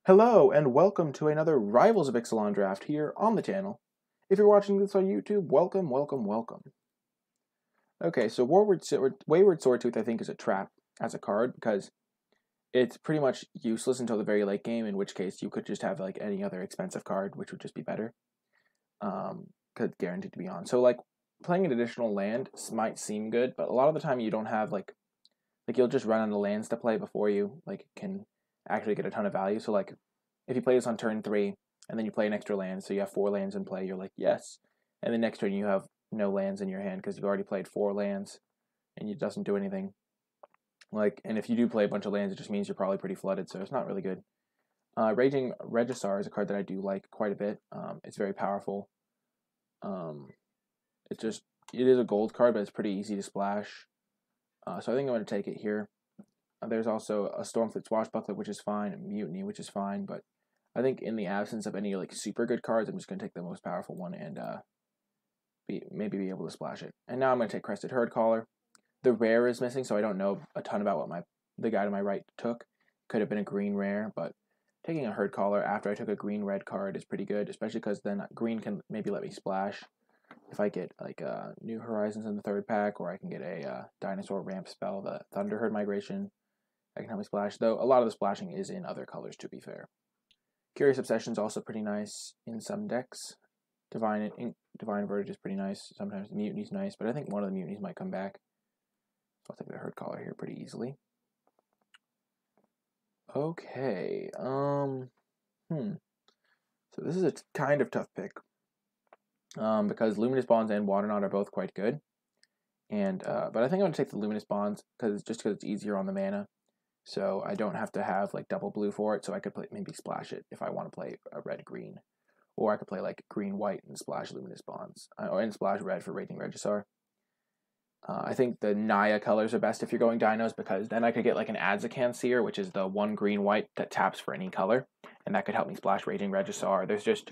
Hello and welcome to another Rivals of Ixalan draft here on the channel. If you're watching this on YouTube, welcome, welcome, welcome. Okay, so Wayward Swordtooth I think is a trap as a card because it's pretty much useless until the very late game, in which case you could just have like any other expensive card, which would just be better. Because guaranteed to be on. So like playing an additional land might seem good, but a lot of the time you don't have like you'll just run out of lands to play before you can actually get a ton of value. So like if you play this on turn 3 and then you play an extra land, so you have 4 lands in play, you're like, yes. And then next turn you have no lands in your hand because you've already played 4 lands and it doesn't do anything. And if you do play a bunch of lands, it just means you're probably pretty flooded, so it's not really good. Raging Regisar is a card that I do like quite a bit. It's very powerful. It is a gold card, but it's pretty easy to splash. So I think I'm going to take it here. There's also a Stormfleet Swashbuckler, which is fine, and Mutiny, which is fine, but I think in the absence of any super good cards, I'm just going to take the most powerful one and maybe be able to splash it. And now I'm going to take Crested Herdcaller. The rare is missing, so I don't know a ton about what the guy to my right took. Could have been a green rare, but taking a Herdcaller after I took a green-red card is pretty good, especially because then green can maybe let me splash if I get New Horizons in the 3rd pack, or I can get a Dinosaur Ramp spell, the Thunderherd Migration. I can help me splash, though a lot of the splashing is in other colors, to be fair. Curious Obsession is also pretty nice in some decks. Divine Verge is pretty nice. Sometimes Mutiny's nice, but I think one of the Mutinies might come back. So I'll take the Herdcaller here pretty easily. Okay, so this is a kind of tough pick. Because Luminous Bonds and Waterknot are both quite good. And but I think I'm going to take the Luminous Bonds because it's easier on the mana. So I don't have to have double blue for it, so I could maybe splash it if I want to play a red-green. Or I could play green-white and splash Luminous Bonds. And splash red for Raging Regisar. I think the Naya colors are best if you're going dinos, because then I could get an Adzakan Seer, which is the 1 green-white that taps for any color. And that could help me splash Raging Regisar. There's just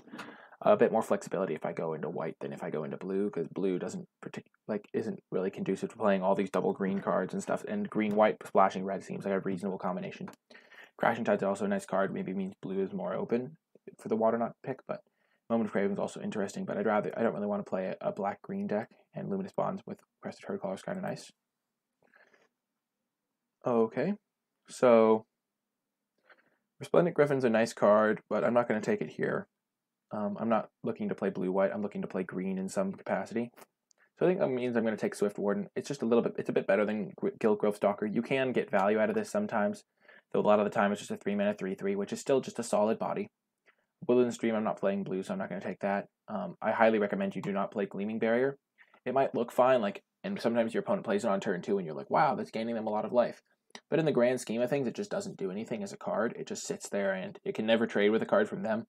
a bit more flexibility if I go into white than if I go into blue, because blue isn't really conducive to playing all these double green cards and stuff, and green-white splashing red seems like a reasonable combination. Crashing Tide's also a nice card, maybe means blue is more open for the Waterknot pick, but Moment of Craving is also interesting, but I don't really want to play a black-green deck, and Luminous Bonds with Crested Herdcaller is kind of nice. Okay, so Resplendent Griffin's a nice card, but I'm not going to take it here. I'm not looking to play blue-white. I'm looking to play green in some capacity. So I think that means I'm going to take Swift Warden. It's just it's a bit better than Guild Growth Stalker. You can get value out of this sometimes, though a lot of the time it's just a 3-mana 3/3, which is still just a solid body. Woodland Stream, I'm not playing blue, so I'm not going to take that. I highly recommend you do not play Gleaming Barrier. It might look fine, and sometimes your opponent plays it on turn 2, and you're like, wow, that's gaining them a lot of life. But in the grand scheme of things, it just doesn't do anything as a card. It just sits there, and it can never trade with a card from them.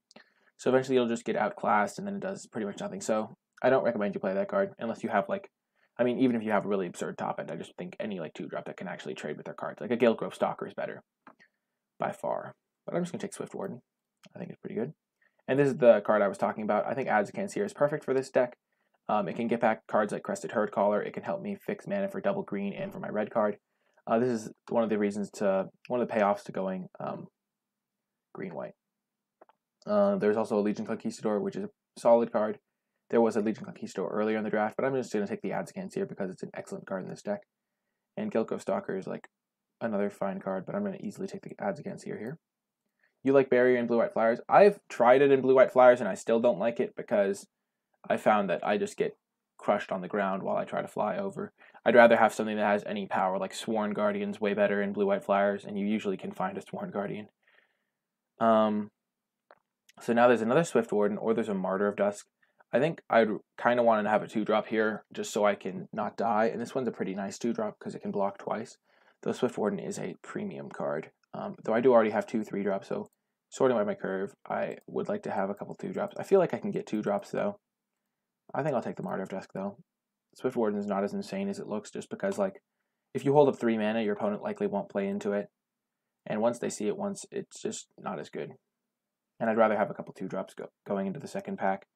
So eventually you'll just get outclassed, and then it does pretty much nothing. So I don't recommend you play that card unless you have even if you have a really absurd top end, I just think any 2-drop that can actually trade with their cards. Like a Guild Growth Stalker is better by far. But I'm just going to take Swift Warden. I think it's pretty good. And this is the card I was talking about. I think Adzakan Seer is perfect for this deck. It can get back cards like Crested Herdcaller. It can help me fix mana for double green and for my red card. This is one of the payoffs to going green-white. There's also a Legion Conquistador, which is a solid card. There was a Legion Conquistador earlier in the draft, but I'm just going to take the Adzakan Seer because it's an excellent card in this deck. And Guild Growth Stalker is another fine card, but I'm going to easily take the Adzakan Seer here. You like Barrier in Blue-White Flyers? I've tried it in Blue-White Flyers, and I still don't like it because I found that I just get crushed on the ground while I try to fly over. I'd rather have something that has any power, like Sworn Guardian's way better in Blue-White Flyers, and you usually can find a Sworn Guardian. So now there's another Swift Warden, or there's a Martyr of Dusk. I think I'd kind of want to have a 2-drop here, just so I can not die. And this one's a pretty nice 2-drop because it can block twice. Though Swift Warden is a premium card. Though I do already have 2 3-drops, so sorting by my curve, I would like to have a couple 2-drops. I feel like I can get 2-drops, though. I think I'll take the Martyr of Dusk, though. Swift Warden is not as insane as it looks, just because, if you hold up 3 mana, your opponent likely won't play into it. And once they see it once, it's just not as good. And I'd rather have a couple 2-drops going into the second pack.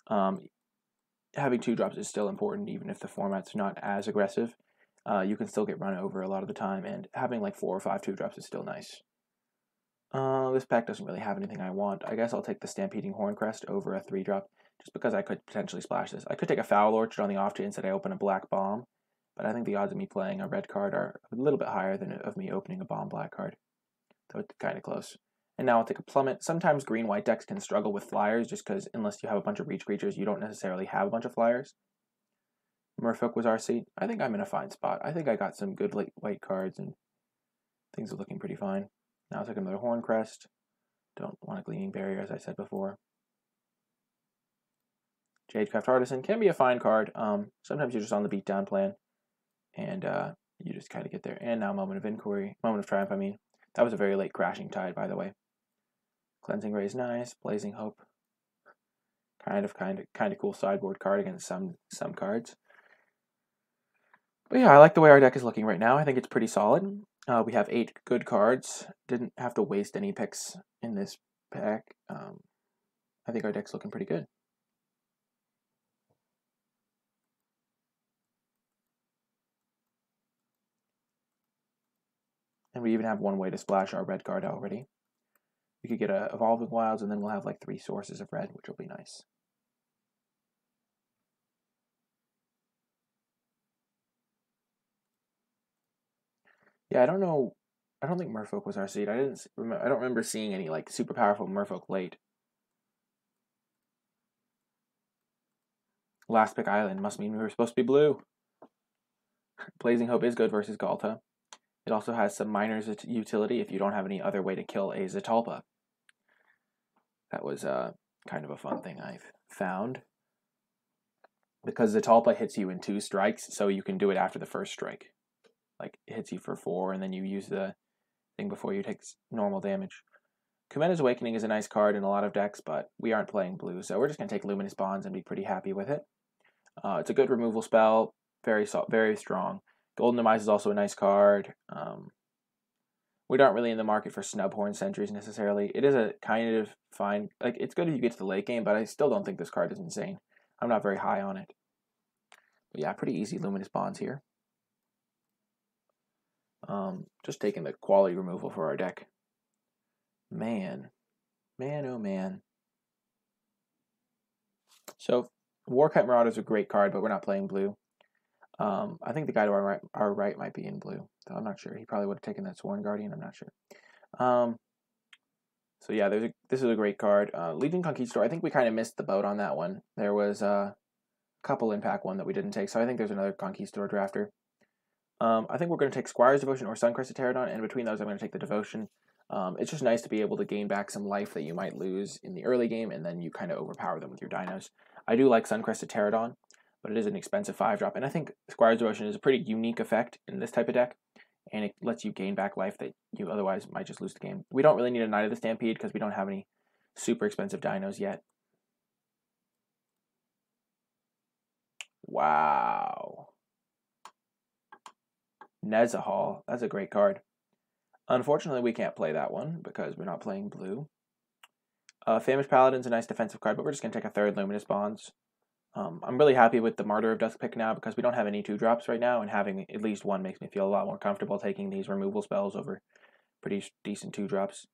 Having 2-drops is still important, even if the format's not as aggressive. You can still get run over a lot of the time, and having 4 or 5 2-drops is still nice. This pack doesn't really have anything I want. I guess I'll take the Stampeding Horncrest over a 3-drop, just because I could potentially splash this. I could take a Foul Orchard on the off chance that I open a black bomb, but I think the odds of me playing a red card are a little bit higher than of me opening a bomb black card. So it's kind of close. And now I'll take a Plummet. Sometimes green-white decks can struggle with flyers, just because unless you have a bunch of reach creatures, you don't necessarily have a bunch of flyers. Merfolk was our seat. I think I'm in a fine spot. I think I got some good late white cards, and things are looking pretty fine. Now I'll take another Horncrest. Don't want a Gleaming Barrier, as I said before. Jadecraft Artisan can be a fine card. Sometimes you're just on the beatdown plan, and you just kind of get there. And now Moment of Triumph, I mean. That was a very late Crashing Tide, by the way. Cleansing Ray is nice. Blazing Hope. Kind of cool sideboard card against some cards. But yeah, I like the way our deck is looking right now. I think it's pretty solid. We have 8 good cards. Didn't have to waste any picks in this pack. I think our deck's looking pretty good. And we even have one way to splash our red card already. We could get a Evolving Wilds, and then we'll have like 3 sources of red, which will be nice. Yeah, I don't know. I don't think Merfolk was our seed. I don't remember seeing any like super powerful Merfolk late. Last pick Island must mean we were supposed to be blue. Blazing Hope is good versus Galta. It also has some Miner's utility if you don't have any other way to kill a Zetalpa. That was kind of a fun thing I've found. Because Zetalpa hits you in 2 strikes, so you can do it after the first strike. Like, it hits you for 4, and then you use the thing before you take normal damage. Kumena's Awakening is a nice card in a lot of decks, but we aren't playing blue, so we're just going to take Luminous Bonds and be pretty happy with it. It's a good removal spell, very strong. Golden Demise is also a nice card. We aren't really in the market for Snubhorn Sentries necessarily. It is a kind of fine, like, it's good if you get to the late game, but I still don't think this card is insane. I'm not very high on it. But yeah, pretty easy Luminous Bonds here. Just taking the quality removal for our deck. Man, oh man. So, Warkite Marauder is a great card, but we're not playing blue. I think the guy to our right might be in blue. So I'm not sure. He probably would have taken that Sworn Guardian. I'm not sure. So yeah, this is a great card. Legion Conquistador, I think we kind of missed the boat on that one. There was a couple in pack 1 that we didn't take, so I think there's another Conquistador drafter. I think we're going to take Squire's Devotion or Suncrested Pterodon, and between those I'm going to take the Devotion. It's just nice to be able to gain back some life that you might lose in the early game, and then you kind of overpower them with your dinos. I do like Suncrested Pterodon, but it is an expensive 5-drop, and I think Squire's Devotion is a pretty unique effect in this type of deck, and it lets you gain back life that you otherwise might just lose the game. We don't really need a Knight of the Stampede because we don't have any super expensive dinos yet. Wow. Nezahal, that's a great card. Unfortunately, we can't play that one because we're not playing blue. Famished Paladin's a nice defensive card, but we're just going to take a 3rd Luminous Bonds. I'm really happy with the Martyr of Dusk pick now because we don't have any 2-drops right now, and having at least one makes me feel a lot more comfortable taking these removal spells over pretty decent 2-drops.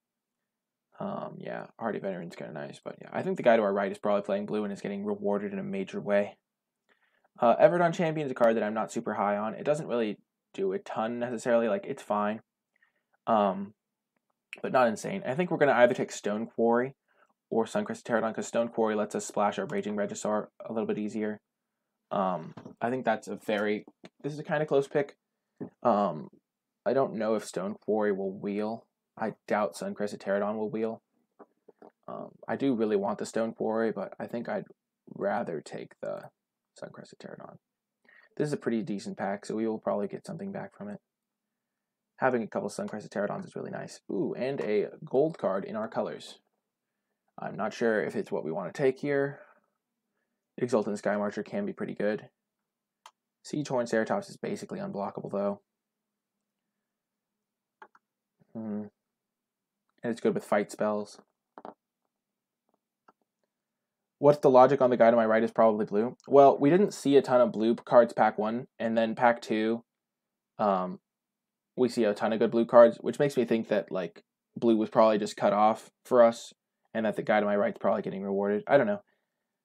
Yeah, Hardy Veteran's kind of nice, but yeah, I think the guy to our right is probably playing blue and is getting rewarded in a major way. Everdon Champion is a card that I'm not super high on. It doesn't really do a ton necessarily, like, it's fine. But not insane. I think we're going to either take Stone Quarry or Suncrested Pterodon, because Stone Quarry lets us splash our Raging Registrar a little bit easier. I think that's this is a kind of close pick. I don't know if Stone Quarry will wheel. I doubt Suncrested Pterodon will wheel. I do really want the Stone Quarry, but I think I'd rather take the Suncrested Pterodon. This is a pretty decent pack, so we will probably get something back from it. Having a couple Suncrested Pterodons is really nice. Ooh, and a gold card in our colors. I'm not sure if it's what we want to take here. Exultant Sky Marcher can be pretty good. Siege Horn Ceratops is basically unblockable, though. And it's good with fight spells. What's the logic on the guy to my right is probably blue? Well, we didn't see a ton of blue cards pack 1, and then pack 2, we see a ton of good blue cards, which makes me think that, like, blue was probably just cut off for us, and that the guy to my right is probably getting rewarded. I don't know.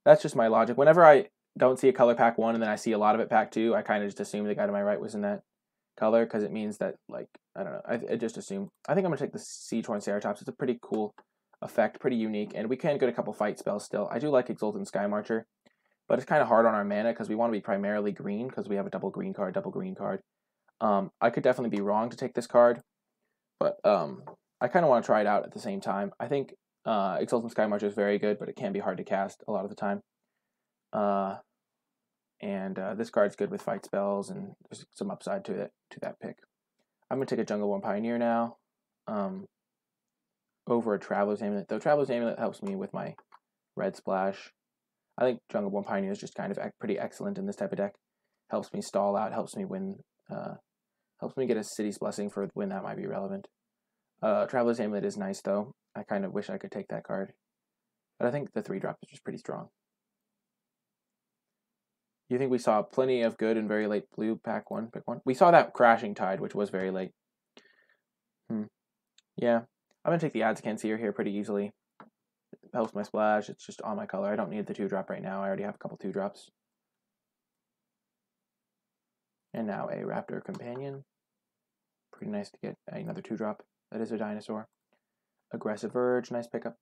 That's just my logic. Whenever I don't see a color pack 1 and then I see a lot of it pack 2, I kind of just assume the guy to my right was in that color because it means that, like, I don't know. I just assume. I think I'm going to take the Sea-Torn Ceratops. It's a pretty cool effect, pretty unique, and we can get a couple fight spells still. I do like Exultant Sky Marcher, but it's kind of hard on our mana because we want to be primarily green because we have a double green card. I could definitely be wrong to take this card, but I kind of want to try it out at the same time. I think Exultant Sky Marcher is very good, but it can be hard to cast a lot of the time. This card's good with fight spells, and there's some upside to that pick. I'm going to take a Jungle Born Pioneer now over a Traveler's Amulet, though Traveler's Amulet helps me with my red splash. I think Jungle Born Pioneer is just kind of pretty excellent in this type of deck. Helps me stall out, helps me win, helps me get a City's Blessing for when that might be relevant. Traveler's Amulet is nice, though. I kind of wish I could take that card. But I think the 3-drop is just pretty strong. You think we saw plenty of good and very late blue pack 1, pick 1? We saw that Crashing Tide, which was very late. Yeah. I'm going to take the Adzacan Seer here pretty easily. It helps my splash. It's just on my color. I don't need the 2-drop right now. I already have a couple 2-drops. And now a Raptor Companion. Pretty nice to get another 2-drop. That is a dinosaur. Aggressive Urge, nice pickup.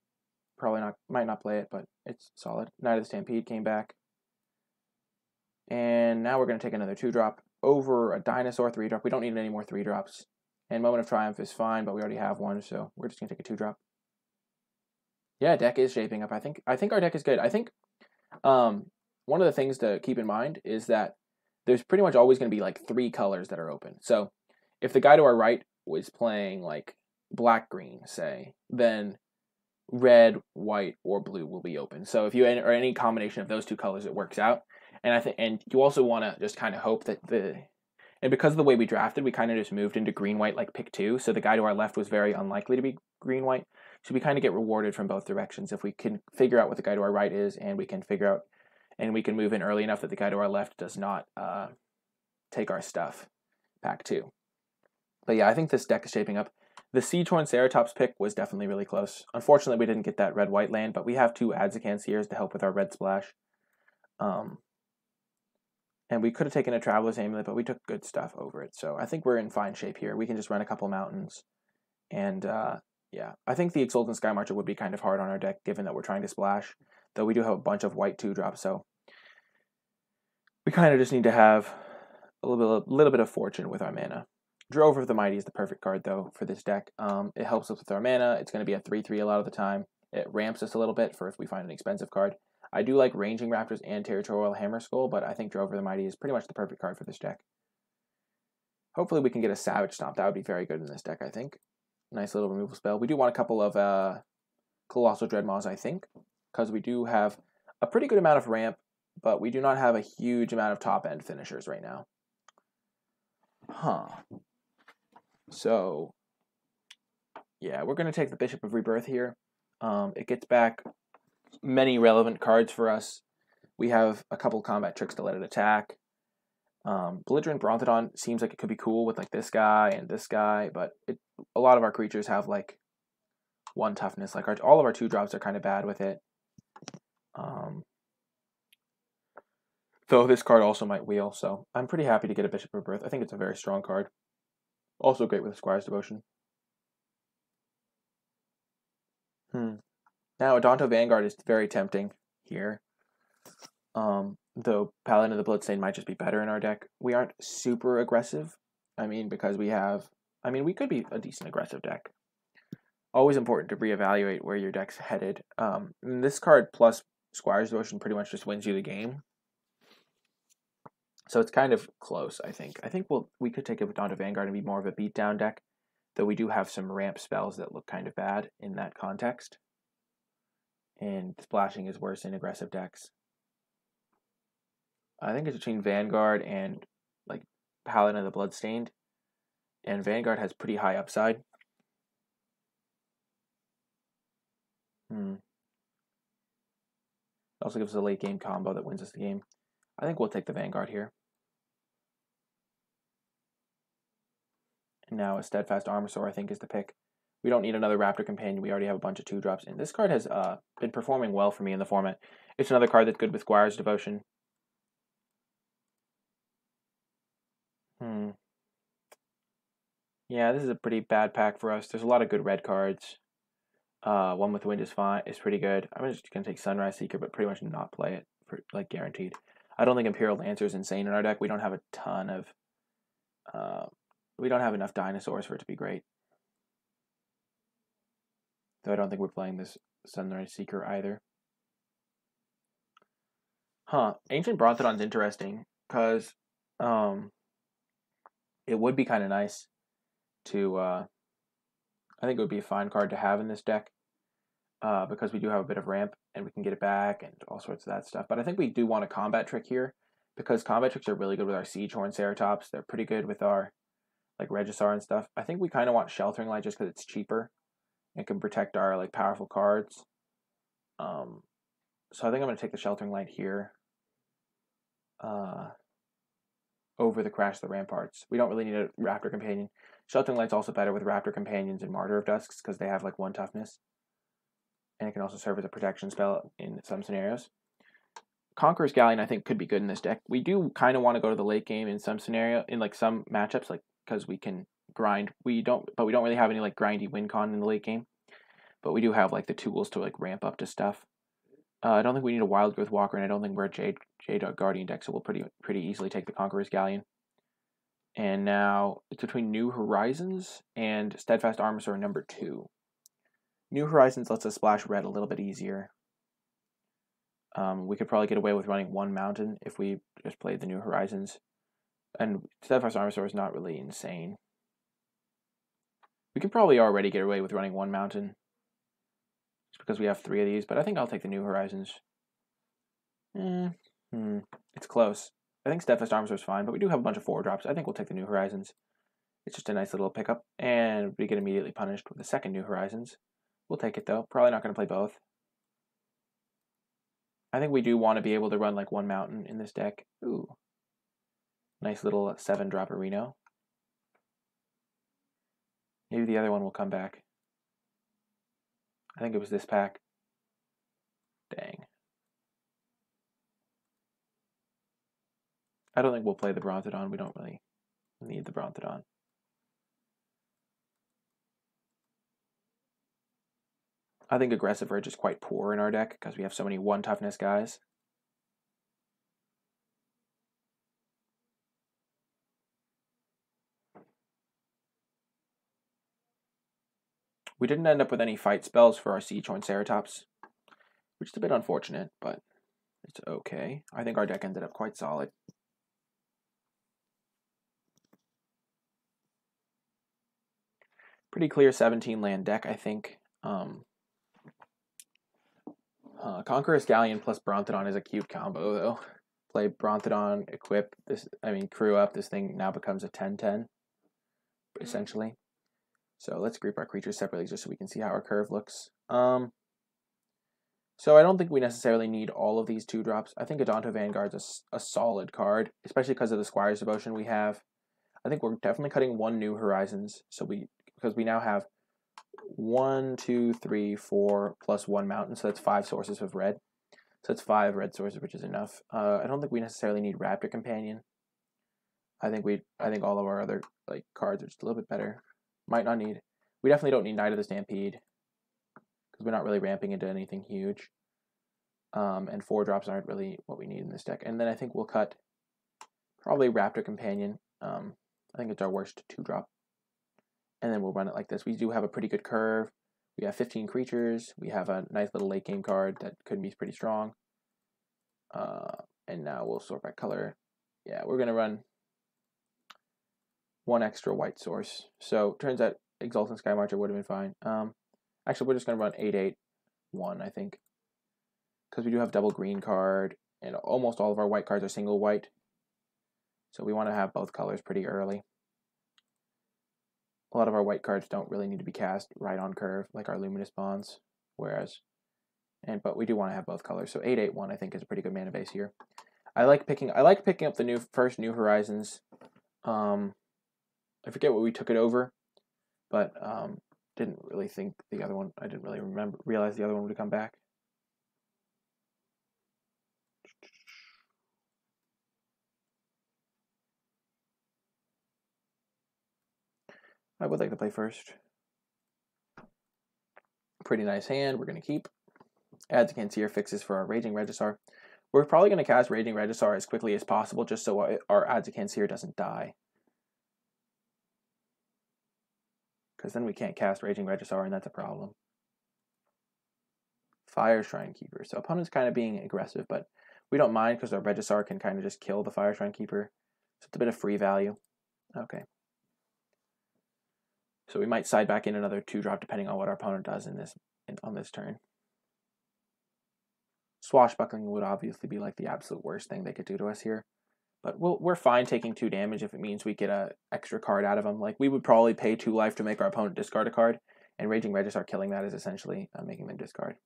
Might not play it, but it's solid. Knight of the Stampede came back. And now we're going to take another 2-drop over a dinosaur 3-drop. We don't need any more 3-drops. And Moment of Triumph is fine, but we already have one, so we're just going to take a 2-drop. Yeah, deck is shaping up. I think our deck is good. I think one of the things to keep in mind is that there's pretty much always going to be like 3 colors that are open. So if the guy to our right was playing like black-green, say, then red, white, or blue will be open. So if you enter any combination of those 2 colors, it works out. And you also want to just kind of hope that and because of the way we drafted, we kind of just moved into green-white like pick 2. So the guy to our left was very unlikely to be green-white. So we kind of get rewarded from both directions if we can figure out what the guy to our right is, and we can figure out, and we can move in early enough that the guy to our left does not take our stuff, pack 2. But yeah, I think this deck is shaping up. The Sea-Torn Ceratops pick was definitely really close. Unfortunately, we didn't get that red-white land, but we have 2 Adzacan Seers to help with our red splash. And we could have taken a Traveler's Amulet, but we took good stuff over it. So I think we're in fine shape here. We can just run a couple mountains. And yeah, I think the Exultant Sky Marcher would be kind of hard on our deck, given that we're trying to splash. Though we do have a bunch of white 2-drops, so we kind of just need to have a little bit of fortune with our mana. Drover of the Mighty is the perfect card, though, for this deck. It helps us with our mana. It's going to be a 3/3 a lot of the time. It ramps us a little bit for if we find an expensive card. I do like Ranging Raptors and Territorial Hammerskull, but I think Drover of the Mighty is pretty much the perfect card for this deck. Hopefully we can get a Savage Stomp. That would be very good in this deck, I think. Nice little removal spell. We do want a couple of Colossal Dreadmaws, I think, because we do have a pretty good amount of ramp, but we do not have a huge amount of top-end finishers right now. So, yeah, we're going to take the Bishop of Rebirth here. It gets back many relevant cards for us. We have a couple combat tricks to let it attack. Belligerent Brontodon seems like it could be cool with like this guy and this guy, but a lot of our creatures have like 1 toughness. Like all of our 2-drops are kind of bad with it. Though this card also might wheel, so I'm pretty happy to get a Bishop of Rebirth. I think it's a very strong card. Also great with Squire's Devotion. Now, Adonto Vanguard is very tempting here. Though Paladin of the Bloodstained might just be better in our deck. We aren't super aggressive. I mean, because we could be a decent aggressive deck. Always important to reevaluate where your deck's headed. This card plus Squire's Devotion pretty much just wins you the game. So it's kind of close, I think. I think we could take Adonto Vanguard and be more of a beatdown deck, though we do have some ramp spells that look kind of bad in that context. And splashing is worse in aggressive decks. I think it's between Vanguard and like Paladin of the Bloodstained. And Vanguard has pretty high upside. It also gives us a late game combo that wins us the game. I think we'll take the Vanguard here. And now a Steadfast Armosaur, I think, is the pick. We don't need another Raptor Companion. We already have a bunch of 2-drops. And this card has been performing well for me in the format. It's another card that's good with Squire's Devotion. Yeah, this is a pretty bad pack for us. There's a lot of good red cards. One with Wind is fine. It's pretty good. I'm just gonna take Sunrise Seeker, but pretty much not play it for like guaranteed. I don't think Imperial Lancer is insane in our deck. We don't have a ton of. We don't have enough dinosaurs for it to be great. Though I don't think we're playing this Sunrise Seeker either. Ancient Brontodon's interesting because it would be kind of nice to. I think it would be a fine card to have in this deck because we do have a bit of ramp and we can get it back and all sorts of that stuff. But I think we do want a combat trick here because combat tricks are really good with our Siegehorn Ceratops. They're pretty good with our like Regisaur and stuff. I think we kind of want Sheltering Light just because it's cheaper and can protect our like powerful cards. So I think I'm going to take the Sheltering Light here over the Crash the Ramparts. We don't really need a Raptor Companion. Sheltering Light's also better with Raptor Companions and Martyr of Dusks because they have like 1 toughness. And it can also serve as a protection spell in some scenarios. Conqueror's Galleon I think could be good in this deck. We do kind of want to go to the late game in some scenario, in like some matchups, like because we can grind. We don't really have any like grindy win con in the late game. But we do have like the tools to like ramp up to stuff. I don't think we need a Wild Growth Walker, and I don't think we're a Jade Guardian deck, so we'll pretty easily take the Conqueror's Galleon. And now it's between New Horizons and Steadfast Armasaur number 2. New Horizons lets us splash red a little bit easier. We could probably get away with running 1 mountain if we just played the New Horizons. And Steadfast Armasaur is not really insane. We could probably already get away with running 1 mountain. Just because we have 3 of these, but I think I'll take the New Horizons. It's close. I think Steadfast Armasaur is fine, but we do have a bunch of 4-drops. I think we'll take the New Horizons. It's just a nice little pickup, and we get immediately punished with the second New Horizons. We'll take it, though. Probably not going to play both. I think we do want to be able to run like 1 mountain in this deck. Ooh. Nice little 7-drop Reno. Maybe the other one will come back. I think it was this pack. Dang. I don't think we'll play the Brontodon. We don't really need the Brontodon. I think Aggressive Urge is quite poor in our deck because we have so many 1 toughness guys. We didn't end up with any fight spells for our Siegehorn Ceratops, which is a bit unfortunate, but it's okay. I think our deck ended up quite solid. Pretty clear 17 land deck, I think. Conqueror's Galleon plus Brontodon is a cute combo, though. Play Brontodon, equip this. Crew up. This thing now becomes a 10/10, essentially. So let's group our creatures separately just so we can see how our curve looks. So I don't think we necessarily need all of these 2-drops. I think Adonto Vanguard's a solid card, especially because of the Squire's Devotion we have. I think we're definitely cutting 1 New Horizons, because we now have 1, 2, 3, 4 plus 1 mountain, so that's 5 sources of red. So that's 5 red sources, which is enough. I don't think we necessarily need Raptor Companion. I think all of our other like cards are just a little bit better. Might not need. We definitely don't need Knight of the Stampede because we're not really ramping into anything huge. And 4-drops aren't really what we need in this deck. And then I think we'll cut probably Raptor Companion. I think it's our worst 2-drop. And then we'll run it like this. We do have a pretty good curve. We have 15 creatures. We have a nice little late game card that could be pretty strong. And now we'll sort by color. Yeah, we're going to run 1 extra white source. So turns out Exultant Sky Marcher would have been fine. Actually, we're just going to run 8/8/1, I think. Because we do have double green card, and almost all of our white cards are single white. So we want to have both colors pretty early. A lot of our white cards don't really need to be cast right on curve, like our Luminous Bonds. But we do want to have both colors. So 8/8/1 I think is a pretty good mana base here. I like picking up the first New Horizons. I forget what we took it over, but didn't really think the other one, I didn't really realize the other one would come back. I would like to play first. Pretty nice hand, we're going to keep. Adds against here, fixes for our Raging Regisaur. We're probably going to cast Raging Regisaur as quickly as possible just so our Adds against here doesn't die. Because then we can't cast Raging Regisaur and that's a problem. Fire Shrine Keeper. So opponent's kind of being aggressive, but we don't mind because our Regisaur can kind of just kill the Fire Shrine Keeper. So it's a bit of free value. Okay. So we might side back in another 2-drop depending on what our opponent does on this turn. Swashbuckling would obviously be like the absolute worst thing they could do to us here. But we're fine taking 2 damage if it means we get an extra card out of them. Like, we would probably pay 2 life to make our opponent discard a card, and Raging Regisaur killing that is essentially making them discard.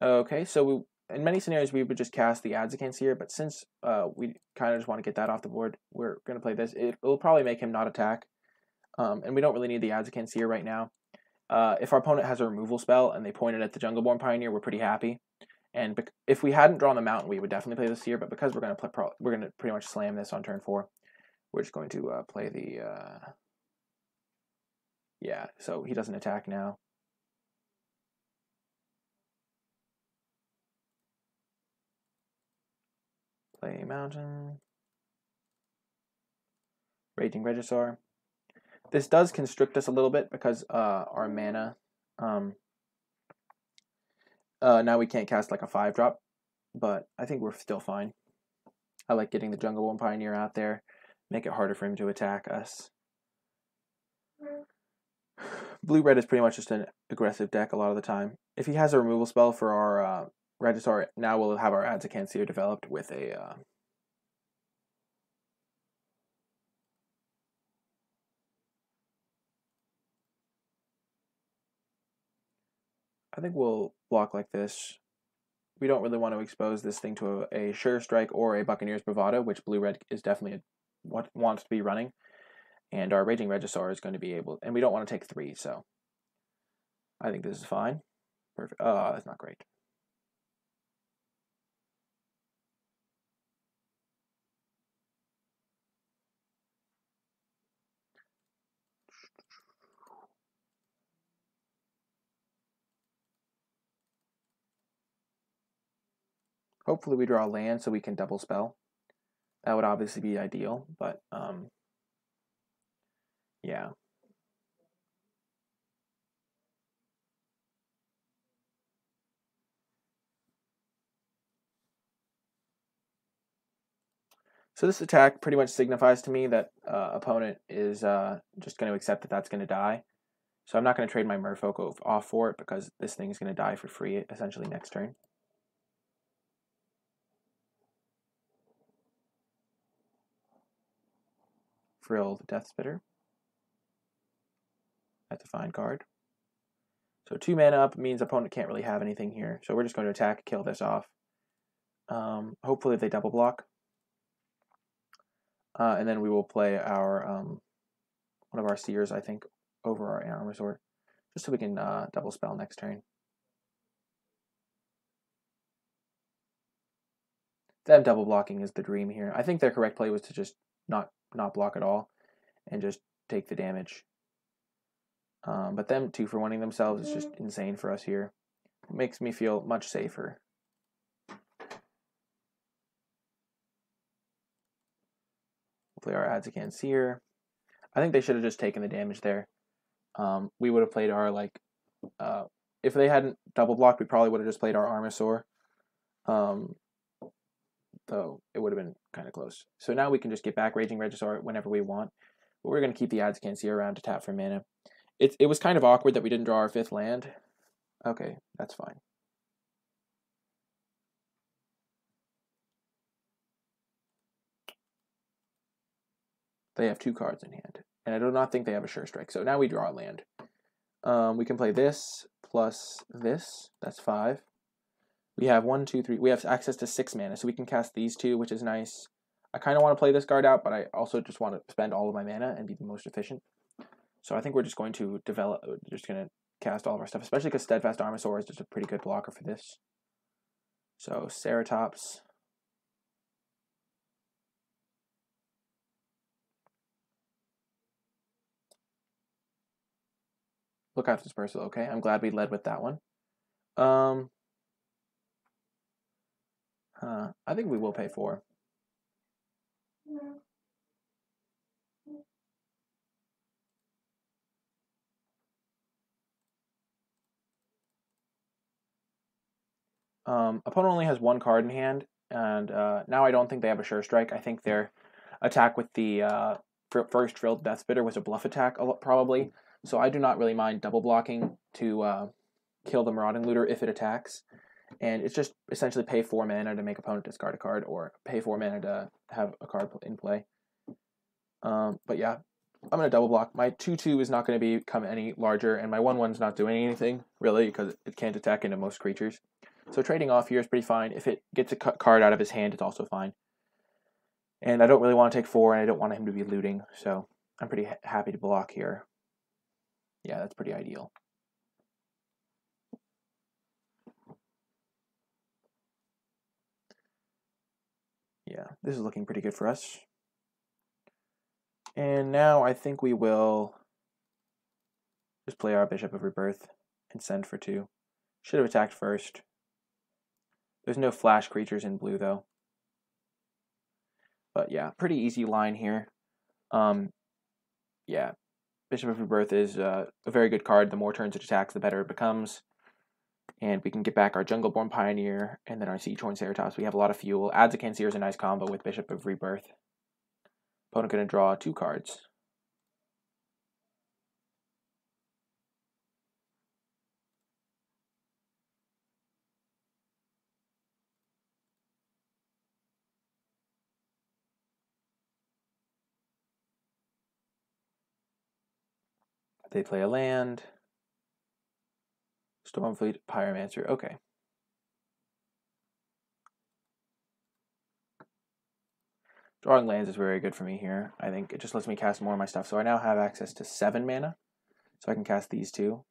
Okay, so in many scenarios we would just cast the Adds against here, but since we kind of just want to get that off the board, we're going to play this. It'll probably make him not attack, and we don't really need the Adds against here right now. If our opponent has a removal spell and they point it at the Jungleborn Pioneer, we're pretty happy. And if we hadn't drawn the mountain, we would definitely play this here. But because we're going to pretty much slam this on turn 4, we're just going to play the yeah. So he doesn't attack now. Play mountain. Raging Regisaur. This does constrict us a little bit because our mana. Now we can't cast like a 5-drop, but I think we're still fine. I like getting the Jungleborn Pioneer out there, make it harder for him to attack us. Blue-red is pretty much just an aggressive deck a lot of the time. If he has a removal spell for our Regisaur, now we'll have our Adds against here developed with a I think we'll block like this. We don't really want to expose this thing to a Sure Strike or a Buccaneer's Bravado, which blue-red is definitely what wants to be running. And our Raging Regisaur is going to be able, and we don't want to take 3, so I think this is fine. Perfect. Oh, that's not great. Hopefully we draw land so we can double spell. That would obviously be ideal, but yeah. So this attack pretty much signifies to me that opponent is just going to accept that that's going to die. So I'm not going to trade my Merfolk off for it because this thing is going to die for free essentially next turn. Frill the Death Spitter. That's a fine card. So 2 mana up means opponent can't really have anything here. So we're just going to attack, kill this off. Hopefully they double block. And then we will play our one of our Seers, I think, over our Armor Sword, just so we can double spell next turn. Them double blocking is the dream here. I think their correct play was to just not block at all and just take the damage. But them 2-for-1ing themselves is just insane for us here. It makes me feel much safer. Play our Adds against here. I think they should have just taken the damage there. We would have played our if they hadn't double blocked, we probably would have just played our Armasaur. Though it would have been kind of close. So now we can just get back Raging Regisaur whenever we want. But we're going to keep the Adds against here around to tap for mana. It was kind of awkward that we didn't draw our 5th land. Okay, that's fine. They have 2 cards in hand. And I do not think they have a Sure Strike. So now we draw a land. We can play this plus this. That's 5. We have 1, 2, 3. We have access to 6 mana. So we can cast these 2, which is nice. I kind of want to play this card out, but I also just want to spend all of my mana and be the most efficient. So I think we're just going to cast all of our stuff, especially because Steadfast Armosaur is just a pretty good blocker for this. So Ceratops. Look after Dispersal. Okay, I'm glad we led with that one. I think we will pay 4. Opponent only has 1 card in hand, and now I don't think they have a Sure Strike. I think their attack with the first Frilled Death Spitter was a bluff attack, probably. So I do not really mind double blocking to kill the Marauding Looter if it attacks. And it's just essentially pay 4 mana to make opponent discard a card, or pay 4 mana to have a card in play. But yeah, I'm going to double block. My 2/2 is not going to become any larger, and my 1/1's not doing anything, really, because it can't attack into most creatures. So trading off here is pretty fine. If it gets a card out of his hand, it's also fine. And I don't really want to take 4, and I don't want him to be looting, so I'm pretty happy to block here. Yeah, that's pretty ideal. Yeah, this is looking pretty good for us. And now I think we will just play our Bishop of Rebirth and send for 2. Should have attacked first. There's no flash creatures in blue, though. But yeah, pretty easy line here. Yeah, Bishop of Rebirth is a very good card. The more turns it attacks, the better it becomes. And we can get back our Jungleborn Pioneer and then our Siege-Horn Ceratops. We have a lot of fuel. Adds a Cancer is a nice combo with Bishop of Rebirth. Opponent going to draw 2 cards. They play a land. Stormfleet, Pyromancer. Okay. Drawing lands is very good for me here. I think it just lets me cast more of my stuff. So I now have access to 7 mana. So I can cast these 2.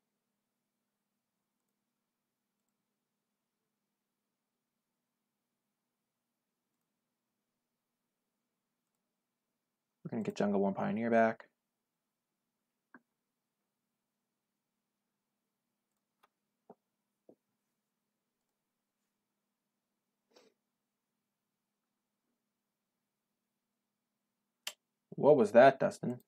We're going to get Jungleborn Pioneer back. What was that, Dustin?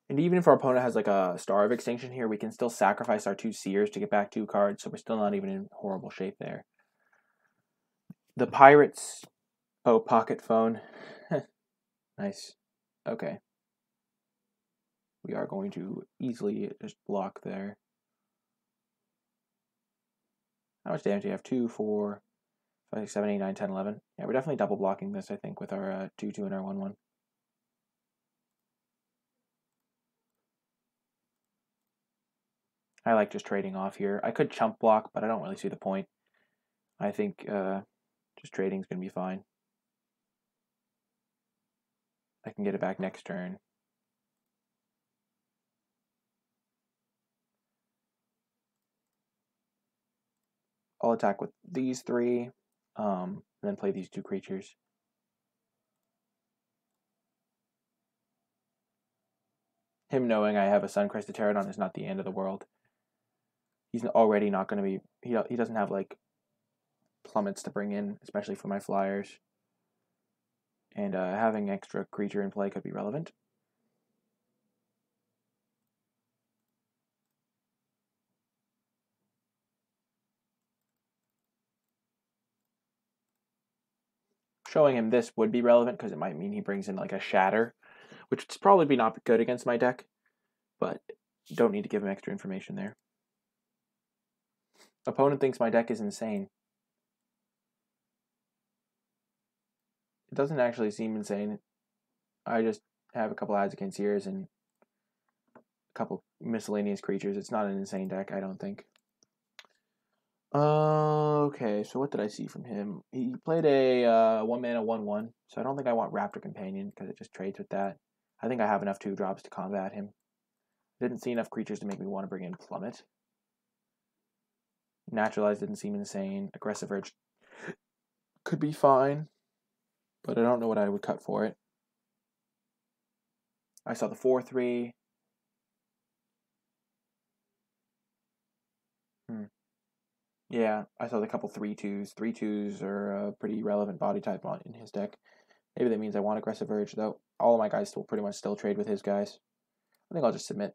And even if our opponent has like a Star of Extinction here, we can still sacrifice our 2 Seers to get back 2 cards, so we're still not even in horrible shape there. The Pirates... Oh, Pocket Phone. Nice. Okay. We are going to easily just block there. How much damage do you have? 2, 4, 5, 6, 7, 8, 9, 10, 11. Yeah, we're definitely double blocking this, I think, with our 2/2 and our 1/1. I like just trading off here. I could chump block, but I don't really see the point. I think just trading is going to be fine. I can get it back next turn. I'll attack with these 3, and then play these 2 creatures. Him knowing I have a Suncrested Pterodon is not the end of the world. He's already not going to be... He doesn't have, like, plummets to bring in, especially for my flyers. And having extra creature in play could be relevant. Showing him this would be relevant because it might mean he brings in like a Shatter, which would probably be not good against my deck, but don't need to give him extra information there. Opponent thinks my deck is insane. It doesn't actually seem insane. I just have a couple odds against ears and a couple miscellaneous creatures. It's not an insane deck, I don't think. Okay, so what did I see from him? He played a 1-mana 1/1, so I don't think I want Raptor Companion because it just trades with that. I think I have enough 2-drops to combat him. Didn't see enough creatures to make me want to bring in Plummet. Naturalize didn't seem insane. Aggressive Urge could be fine, but I don't know what I would cut for it. I saw the 4/3. Yeah, I saw the couple 3/2s. 3/2s are a pretty relevant body type in his deck. Maybe that means I want Aggressive Urge, though. All of my guys will pretty much still trade with his guys. I think I'll just submit.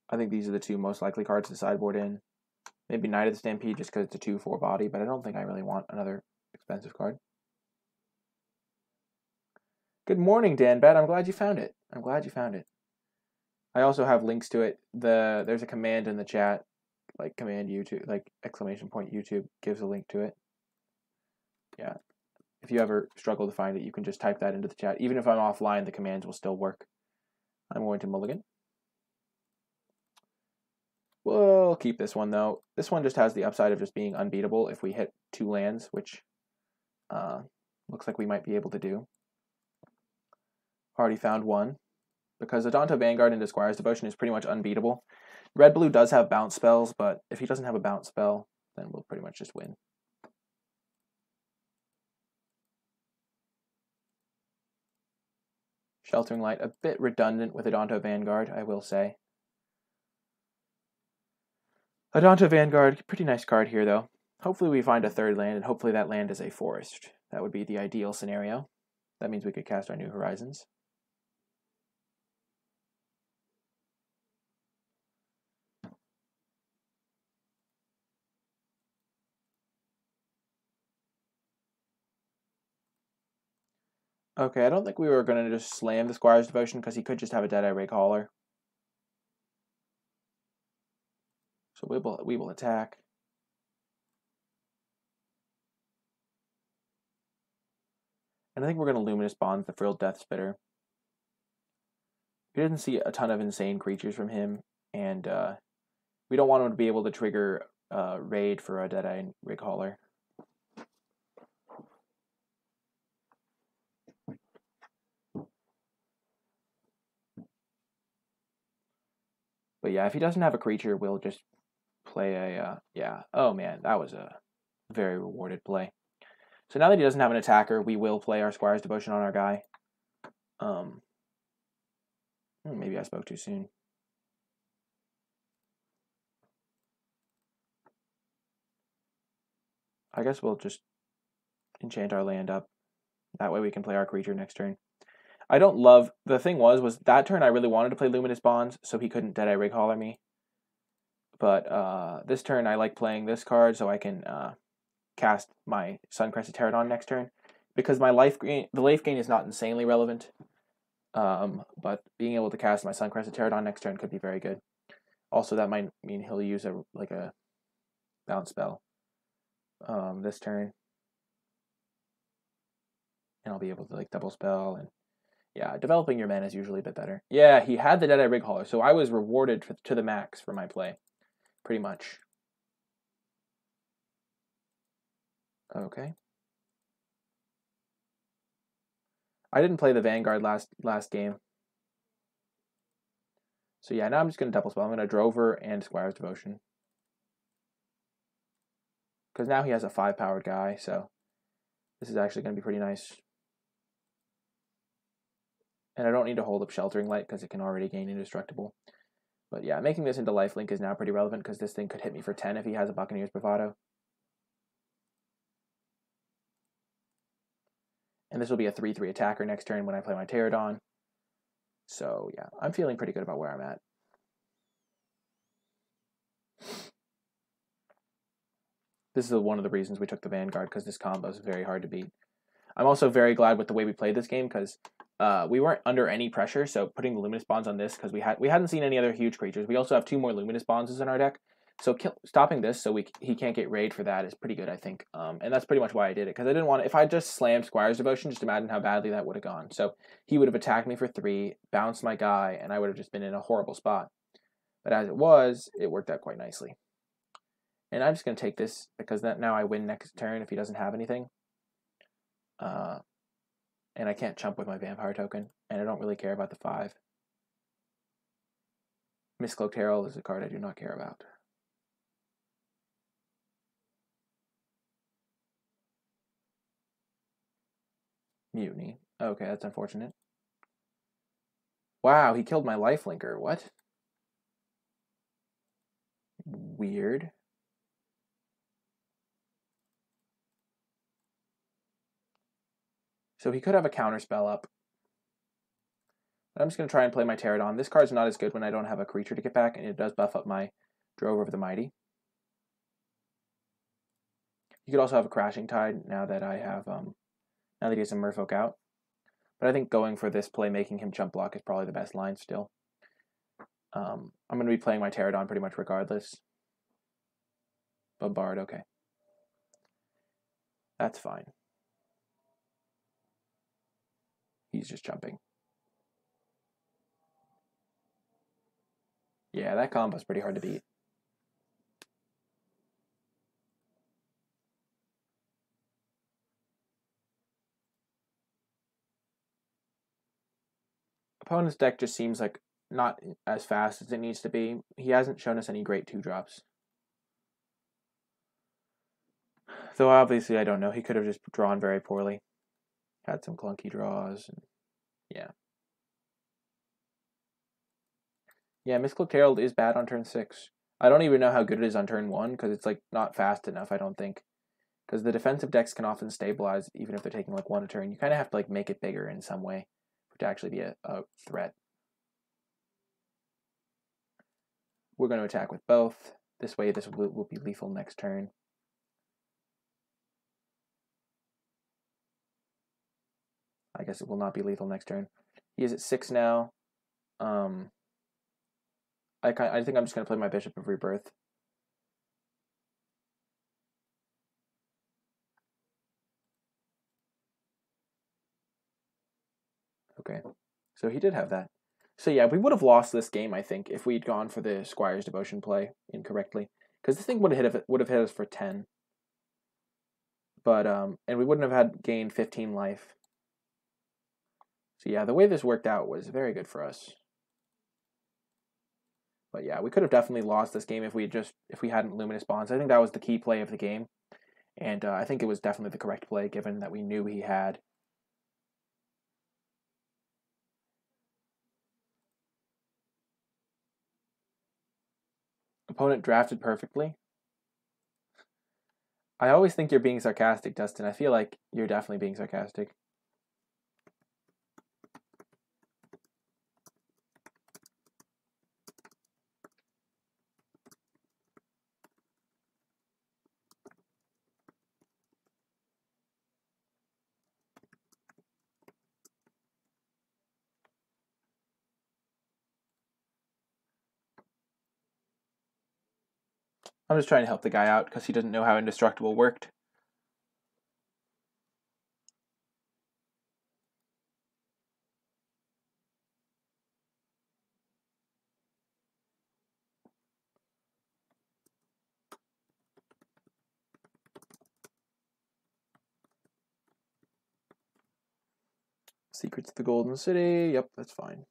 I think these are the two most likely cards to sideboard in. Maybe Knight of the Stampede just because it's a 2/4 body, but I don't think I really want another expensive card. Good morning, Dan Bet. I'm glad you found it. I'm glad you found it. I also have links to it. There's a command in the chat, like command YouTube, like !YouTube gives a link to it. Yeah. If you ever struggle to find it, you can just type that into the chat. Even if I'm offline, the commands will still work. I'm going to mulligan. We'll keep this one, though. This one just has the upside of just being unbeatable if we hit 2 lands, which looks like we might be able to do. Already found one. Because Adonto Vanguard into Squire's Devotion is pretty much unbeatable. Red-blue does have bounce spells, but if he doesn't have a bounce spell, then we'll pretty much just win. Sheltering Light, a bit redundant with Adonto Vanguard, I will say. Adonto Vanguard, pretty nice card here, though. Hopefully we find a 3rd land, and hopefully that land is a forest. That would be the ideal scenario. That means we could cast our New Horizons. Okay, I don't think we were going to just slam the Squire's Devotion because he could just have a Deadeye Rakecaller. So we will attack. And I think we're going to Luminous Bonds the Frilled Death Spitter. We didn't see a ton of insane creatures from him, and we don't want him to be able to trigger Raid for a Deadeye Rakecaller. But yeah, if he doesn't have a creature, we'll just play a, yeah. Oh man, that was a very rewarded play. So now that he doesn't have an attacker, we will play our Squire's Devotion on our guy. Maybe I spoke too soon. I guess we'll just enchant our land up. That way we can play our creature next turn. I don't love... The thing was that turn I really wanted to play Luminous Bonds, so he couldn't Deadeye Rakecaller me. But this turn I like playing this card so I can cast my Suncrested Pterodon next turn. Because my the life gain is not insanely relevant. But being able to cast my Suncrested Pterodon next turn could be very good. Also, that might mean he'll use a bounce spell this turn. And I'll be able to double spell and yeah, developing your mana is usually a bit better. Yeah, he had the Deadeye Rakecaller, so I was rewarded to the max for my play. Pretty much. Okay. I didn't play the Vanguard last game. So yeah, now I'm just going to double spell. I'm going to Drover and Squire's Devotion. Because now he has a 5-powered guy, so this is actually going to be pretty nice. And I don't need to hold up Sheltering Light because it can already gain Indestructible. But yeah, making this into Lifelink is now pretty relevant because this thing could hit me for 10 if he has a Buccaneer's Bravado. And this will be a 3/3 attacker next turn when I play my Pterodon. So yeah, I'm feeling pretty good about where I'm at. This is one of the reasons we took the Vanguard, because this combo is very hard to beat. I'm also very glad with the way we played this game, because we weren't under any pressure, so putting the Luminous Bonds on this, because we hadn't seen any other huge creatures. We also have 2 more Luminous Bonds in our deck, So stopping this so he can't get raid for that is pretty good, I think. And that's pretty much why I did it, because I didn't want to, if I just slammed Squire's Devotion, just imagine how badly that would have gone. So he would have attacked me for 3, bounced my guy, and I would have just been in a horrible spot. But as it was, it worked out quite nicely. And I'm just going to take this, because now I win next turn if he doesn't have anything. And I can't chump with my Vampire token, and I don't really care about the 5. Mistcloaked Herald is a card I do not care about. Mutiny. Okay, that's unfortunate. Wow, he killed my lifelinker. What? Weird. So he could have a counterspell up. I'm just going to try and play my Pterodon. This card's not as good when I don't have a creature to get back, and it does buff up my Drover of the Mighty. You could also have a Crashing Tide now that I have, now that he has a Merfolk out. But I think going for this play, making him chump block, is probably the best line still. I'm going to be playing my Pterodon pretty much regardless. Bombard, okay. That's fine. He's just jumping. Yeah, that combo's pretty hard to beat. Opponent's deck just seems like not as fast as it needs to be. He hasn't shown us any great 2-drops. Though obviously I don't know. He could have just drawn very poorly. Had some clunky draws. And yeah. Yeah, Mistcloaked Herald is bad on turn 6. I don't even know how good it is on turn 1, because it's like not fast enough, I don't think. Because the defensive decks can often stabilize even if they're taking like 1 a turn. You kind of have to like make it bigger in some way for it to actually be a threat. We're going to attack with both. This way this will be lethal next turn. I guess it will not be lethal next turn. He is at 6 now. I think I'm just going to play my Bishop of Rebirth. Okay, so he did have that. So yeah, we would have lost this game, I think, if we'd gone for the Squire's Devotion play incorrectly, because this thing would have hit us for 10. But and we wouldn't have had gained 15 life. So yeah, the way this worked out was very good for us. But yeah, we could have definitely lost this game if we hadn't Luminous Bonds. I think that was the key play of the game, and I think it was definitely the correct play given that we knew he had. Opponent drafted perfectly. I always think you're being sarcastic, Dustin. I feel like you're definitely being sarcastic. I'm just trying to help the guy out because he doesn't know how Indestructible worked. Secrets of the Golden City. Yep, that's fine.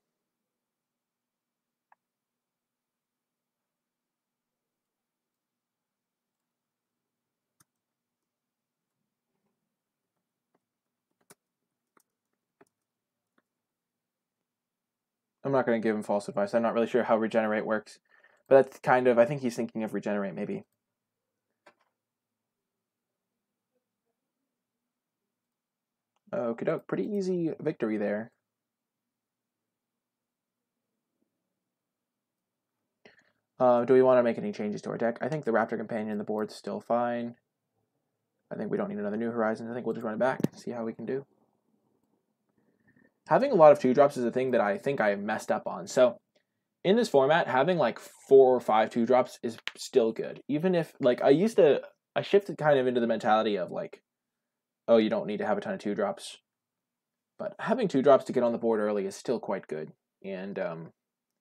I'm not going to give him false advice. I'm not really sure how Regenerate works. But that's kind of, I think he's thinking of Regenerate, maybe. Okie doke. Pretty easy victory there. Do we want to make any changes to our deck? I think the Raptor Companion and the board's still fine. I think we don't need another New Horizons. I think we'll just run it back and see how we can do. Having a lot of 2-drops is a thing that I think I messed up on. So in this format, having like 4 or 5 2-drops is still good. Even if, like, I shifted kind of into the mentality of like, oh, you don't need to have a ton of 2-drops. But having 2-drops to get on the board early is still quite good. And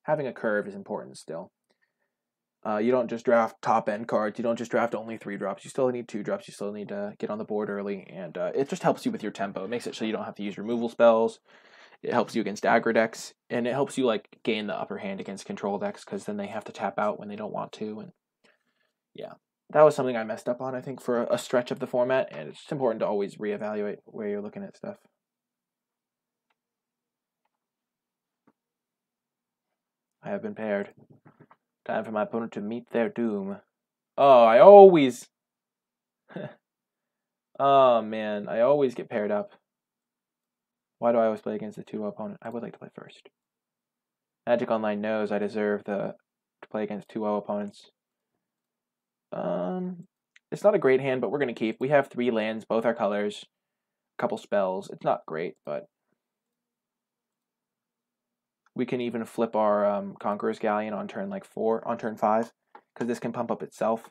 having a curve is important still. You don't just draft top-end cards. You don't just draft only 3-drops. You still need 2-drops. You still need to get on the board early. And it just helps you with your tempo. It makes it so you don't have to use removal spells. It helps you against aggro decks. And it helps you like gain the upper hand against control decks, because then they have to tap out when they don't want to. And yeah, that was something I messed up on, I think, for a stretch of the format. And it's just important to always reevaluate where you're looking at stuff. I have been paired. Time for my opponent to meet their doom. Oh, I always... oh, man. I always get paired up. Why do I always play against the 2-0 opponent? I would like to play first. Magic Online knows I deserve to play against 2-0 opponents. It's not a great hand, but we're going to keep. We have 3 lands, both our colors, a couple spells. It's not great, but... we can even flip our Conqueror's Galleon on turn 5, because this can pump up itself.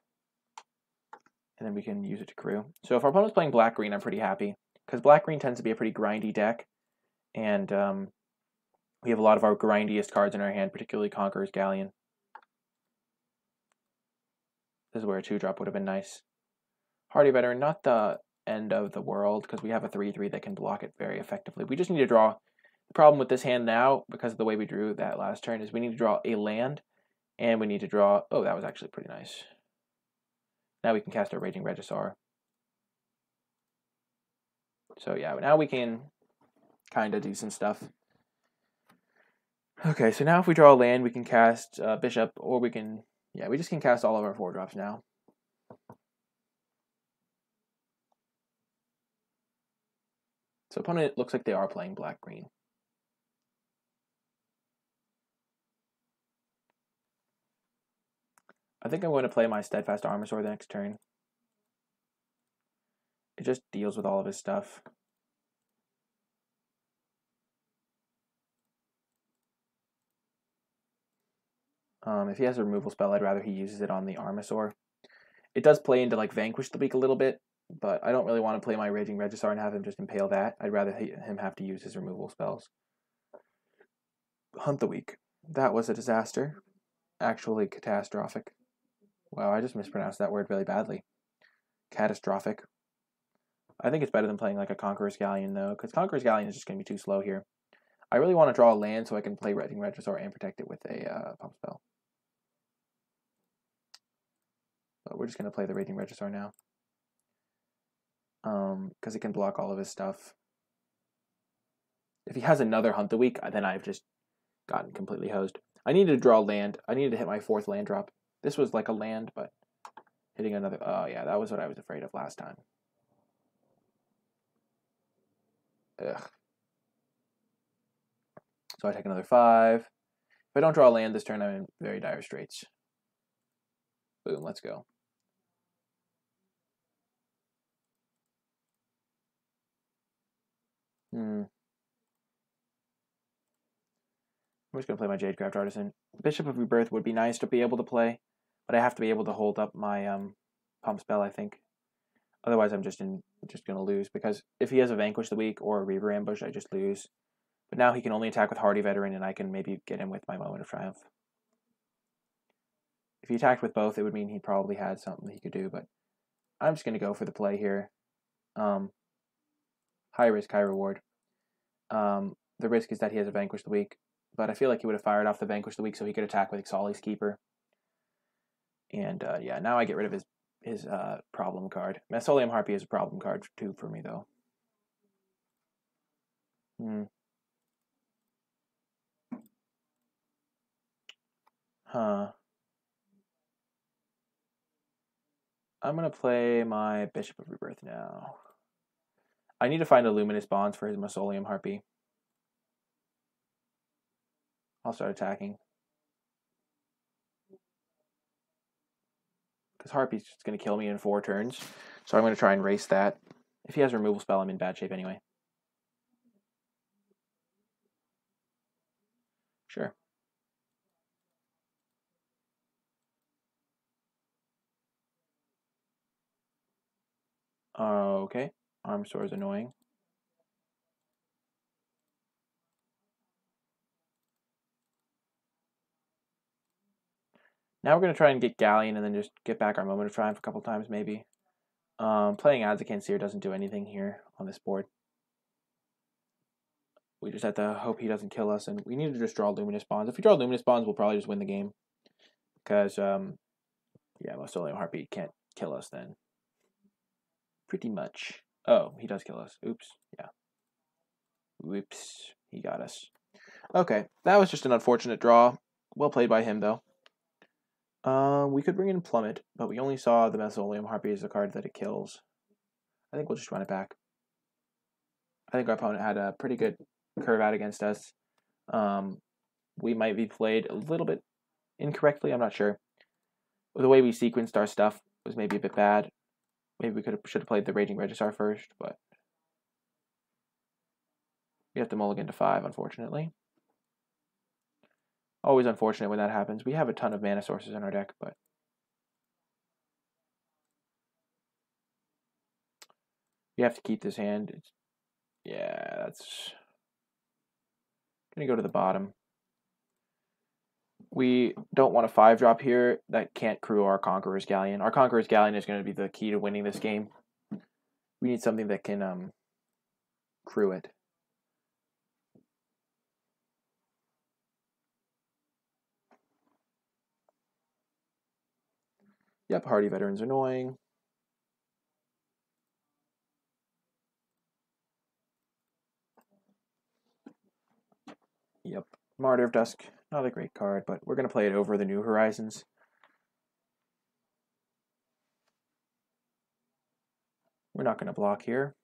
And then we can use it to crew. So if our opponent's playing black-green, I'm pretty happy, because black-green tends to be a pretty grindy deck. And we have a lot of our grindiest cards in our hand, particularly Conqueror's Galleon. This is where a 2-drop would have been nice. Hardy Veteran, not the end of the world, because we have a 3/3 that can block it very effectively. We just need to draw. The problem with this hand now, because of the way we drew that last turn, is we need to draw a land, and we need to draw... oh, that was actually pretty nice. Now we can cast our Raging Regisaur. So yeah, now we can kind of do some stuff. Okay, so now if we draw a land, we can cast Bishop, or we can... yeah, we just can cast all of our 4-drops now. So opponent looks like they are playing black-green. I think I'm going to play my Steadfast Armosaur the next turn. It just deals with all of his stuff. If he has a removal spell, I'd rather he uses it on the Armosaur. It does play into like Vanquish the Weak a little bit, but I don't really want to play my Raging Regisaur and have him just impale that. I'd rather him have to use his removal spells. Hunt the Weak. That was a disaster. Actually catastrophic. Wow, I just mispronounced that word really badly. Catastrophic. I think it's better than playing like a Conqueror's Galleon, though, because Conqueror's Galleon is just going to be too slow here. I really want to draw a land so I can play Raging Regisaur and protect it with a pump spell. But we're just going to play the Raging Regisaur now. Because it can block all of his stuff. If he has another Hunt the Weak, then I've just gotten completely hosed. I needed to draw land. I needed to hit my 4th land drop. This was like a land, but hitting another... oh, yeah, that was what I was afraid of last time. Ugh. So I take another 5. If I don't draw a land this turn, I'm in very dire straits. Boom, let's go. I'm just going to play my Jadecraft Artisan. Bishop of Rebirth would be nice to be able to play, but I have to be able to hold up my pump spell, I think. Otherwise, I'm just going to lose, because if he has a Vanquish the Weak or a Reaver Ambush, I just lose. But now he can only attack with Hardy Veteran, and I can maybe get him with my Moment of Triumph. If he attacked with both, it would mean he probably had something he could do, but I'm just going to go for the play here. High risk, high reward. The risk is that he has a Vanquish the Weak, but I feel like he would have fired off the Vanquish the Weak so he could attack with Ixali's Keeper. And yeah, now I get rid of his problem card. Mausoleum Harpy is a problem card too for me, though. Huh. I'm going to play my Bishop of Rebirth now. I need to find a Luminous Bonds for his Mausoleum Harpy. I'll start attacking. Because Harpy's just going to kill me in 4 turns. So I'm going to try and race that. If he has a removal spell, I'm in bad shape anyway. Sure. Okay. Arm Sword is annoying. Now we're going to try and get Galleon and then just get back our Moment of Triumph a couple times, maybe. Playing Adzakan doesn't do anything here on this board. We just have to hope he doesn't kill us, and we need to just draw Luminous Bonds. If we draw Luminous Bonds, we'll probably just win the game. Because, yeah, Mausoleum Heartbeat can't kill us then. Pretty much. Oh, he does kill us. Oops. Yeah. Whoops. He got us. Okay, that was just an unfortunate draw. Well played by him, though. We could bring in Plummet, but we only saw the Mausoleum Harpy as a card that it kills. I think we'll just run it back. I think our opponent had a pretty good curve out against us. We might be played a little bit incorrectly. I'm not sure. The way we sequenced our stuff was maybe a bit bad. Maybe we should have played the Raging Registrar first, but we have to mulligan to 5, unfortunately. Always unfortunate when that happens. We have a ton of mana sources in our deck, but we have to keep this hand. Yeah, that's gonna go to the bottom. We don't want a 5-drop here that can't crew our Conqueror's Galleon. Our Conqueror's Galleon is going to be the key to winning this game. We need something that can crew it. Yep, Hardy Veteran's annoying. Yep, Martyr of Dusk, not a great card, but we're going to play it over the New Horizons. We're not going to block here,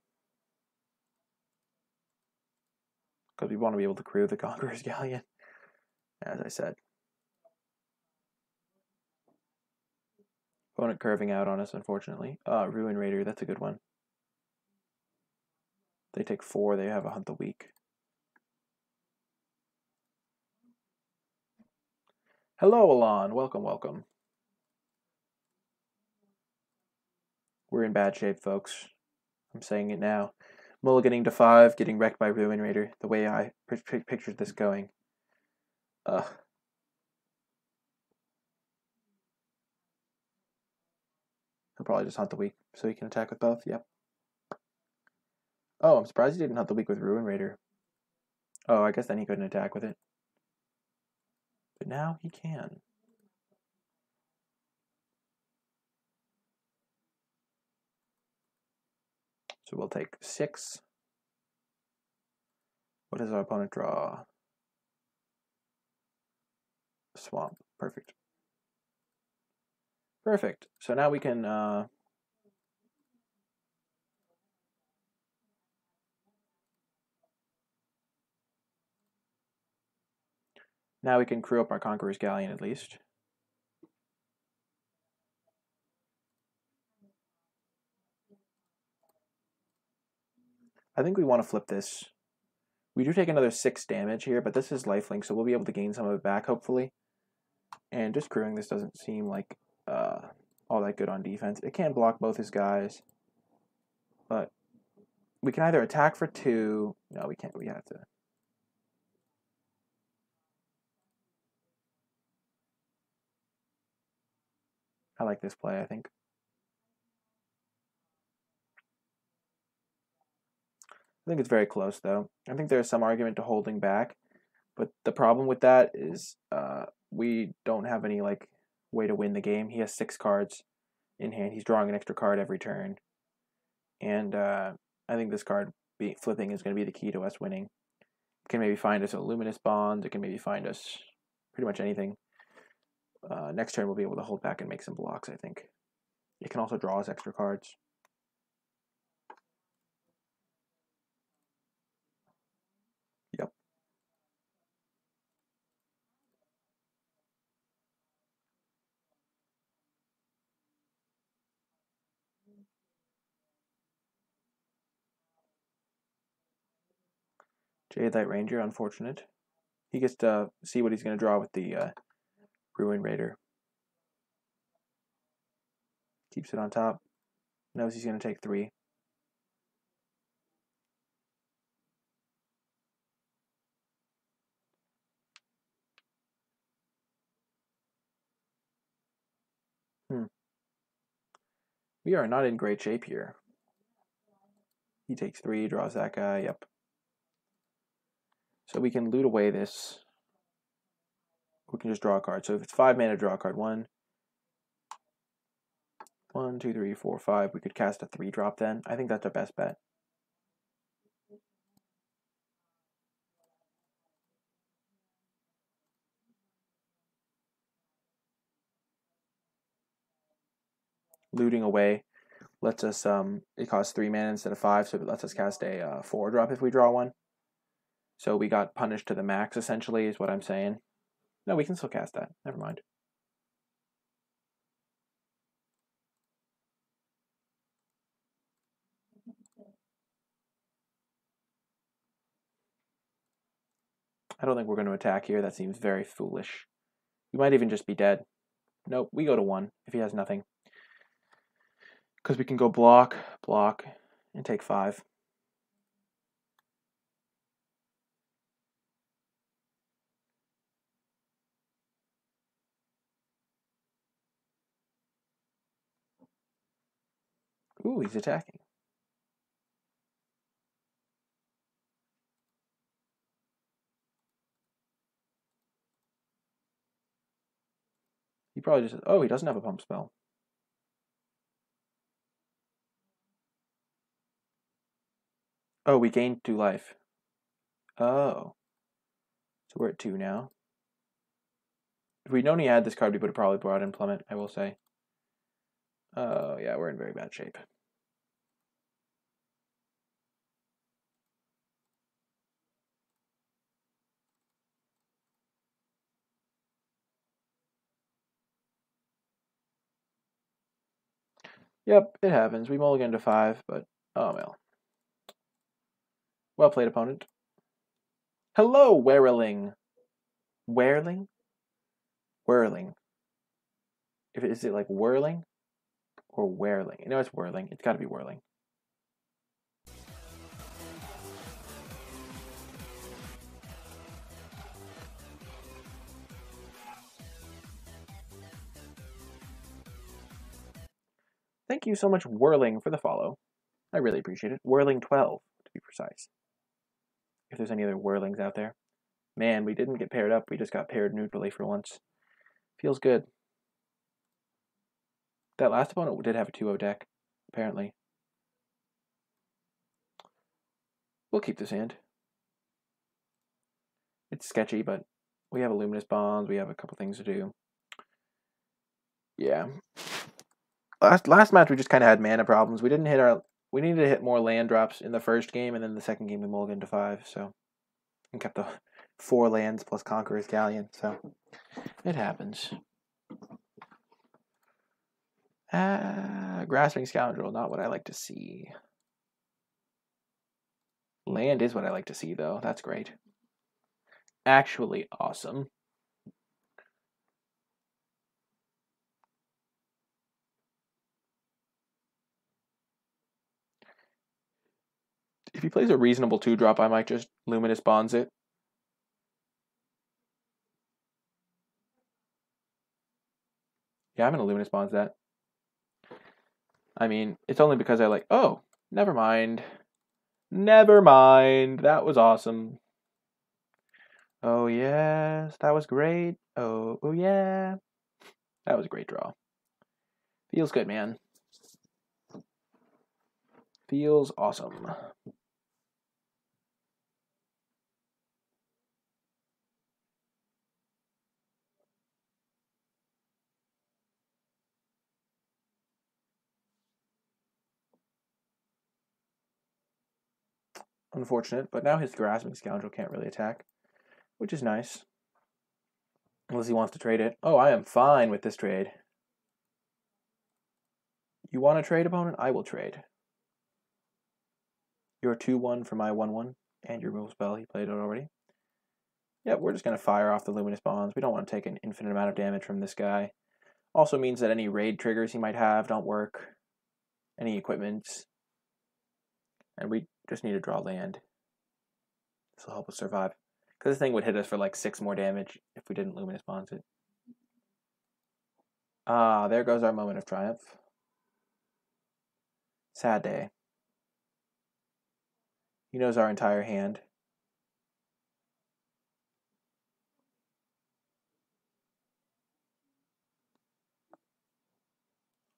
because we want to be able to crew the Conqueror's Galleon, as I said. Opponent curving out on us, unfortunately. Ruin Raider, that's a good one. They take 4, they have a Hunt the Weak. Hello, Alon. Welcome, welcome. We're in bad shape, folks. I'm saying it now. Mulliganing to 5, getting wrecked by Ruin Raider, the way I pictured this going. Ugh. He'll probably just Hunt the Weak, so he can attack with both, yep. Oh, I'm surprised he didn't Hunt the Weak with Ruin Raider. Oh, I guess then he couldn't attack with it. But now he can. So we'll take 6. What does our opponent draw? Swamp. Perfect. Perfect. So now we can crew up our Conqueror's Galleon at least. I think we want to flip this. We do take another 6 damage here, but this is lifelink, so we'll be able to gain some of it back, hopefully. And just crewing this doesn't seem like all that good on defense. It can block both his guys, but we can either attack for 2. No, we can't. We have to. I like this play, I think. I think it's very close, though. I think there's some argument to holding back, but the problem with that is we don't have any way to win the game. He has 6 cards in hand. He's drawing an extra card every turn, and I think this card flipping is going to be the key to us winning. It can maybe find us a Luminous Bond. It can maybe find us pretty much anything. Next turn we'll be able to hold back and make some blocks, I think. It can also draw us extra cards. Yep. Jadeite Ranger, unfortunate. He gets to see what he's going to draw with the Ruin Raider. Keeps it on top. Knows he's going to take 3. We are not in great shape here. He takes 3, draws that guy, yep. So we can loot away this. We can just draw a card. So if it's 5 mana, draw a card. 1, 2, 3, 4, 5. We could cast a 3-drop then. I think that's our best bet. Looting away lets us, it costs 3 mana instead of 5, so it lets us cast a 4-drop if we draw one. So we got punished to the max, essentially, is what I'm saying. No, we can still cast that. Never mind. I don't think we're going to attack here. That seems very foolish. We might even just be dead. Nope, we go to 1 if he has nothing. Because we can go block, block, and take 5. Ooh, he's attacking. He probably just... Oh, he doesn't have a pump spell. Oh, we gained 2 life. Oh. So we're at 2 now. If we'd known he had this card, we would have probably brought in Plummet, I will say. Oh, yeah, we're in very bad shape. Yep, it happens. We mulligan to 5, but oh well. Well played, opponent. Hello, Whirling. Whirling? Whirling. Is it like whirling or whirling? No, it's whirling. It's got to be whirling. Thank you so much, Whirling, for the follow. I really appreciate it. Whirling 12, to be precise. If there's any other Whirlings out there. Man, we didn't get paired up. We just got paired neutrally for once. Feels good. That last opponent did have a 2-0 deck, apparently. We'll keep this hand. It's sketchy, but we have a Luminous Bonds. We have a couple things to do. Yeah. Last match, we just kind of had mana problems. We didn't hit our... We needed to hit more land drops in the first game, and then the second game we mulliganed to 5, so... And kept the 4 lands plus Conqueror's Galleon, so... It happens. Grasping Scoundrel, not what I like to see. Land is what I like to see, though. That's great. Actually awesome. If he plays a reasonable 2-drop, I might just Luminous Bonds it. Yeah, I'm going to Luminous Bonds that. I mean, it's only because I like... Oh, never mind. Never mind. That was awesome. Oh, yes. That was great. Oh, yeah. That was a great draw. Feels good, man. Feels awesome. Unfortunate, but now his Grasping Scoundrel can't really attack, which is nice. Unless he wants to trade it. Oh, I am fine with this trade. You want to trade, opponent? I will trade. Your 2-1 for my 1-1, and your removal spell. He played it already. Yep, we're just going to fire off the Luminous Bonds. We don't want to take an infinite amount of damage from this guy. Also means that any raid triggers he might have don't work. Any equipments. And we just need to draw land. This will help us survive. Because this thing would hit us for like 6 more damage if we didn't Luminous Bonds it. Ah, there goes our moment of triumph. Sad day. He knows our entire hand.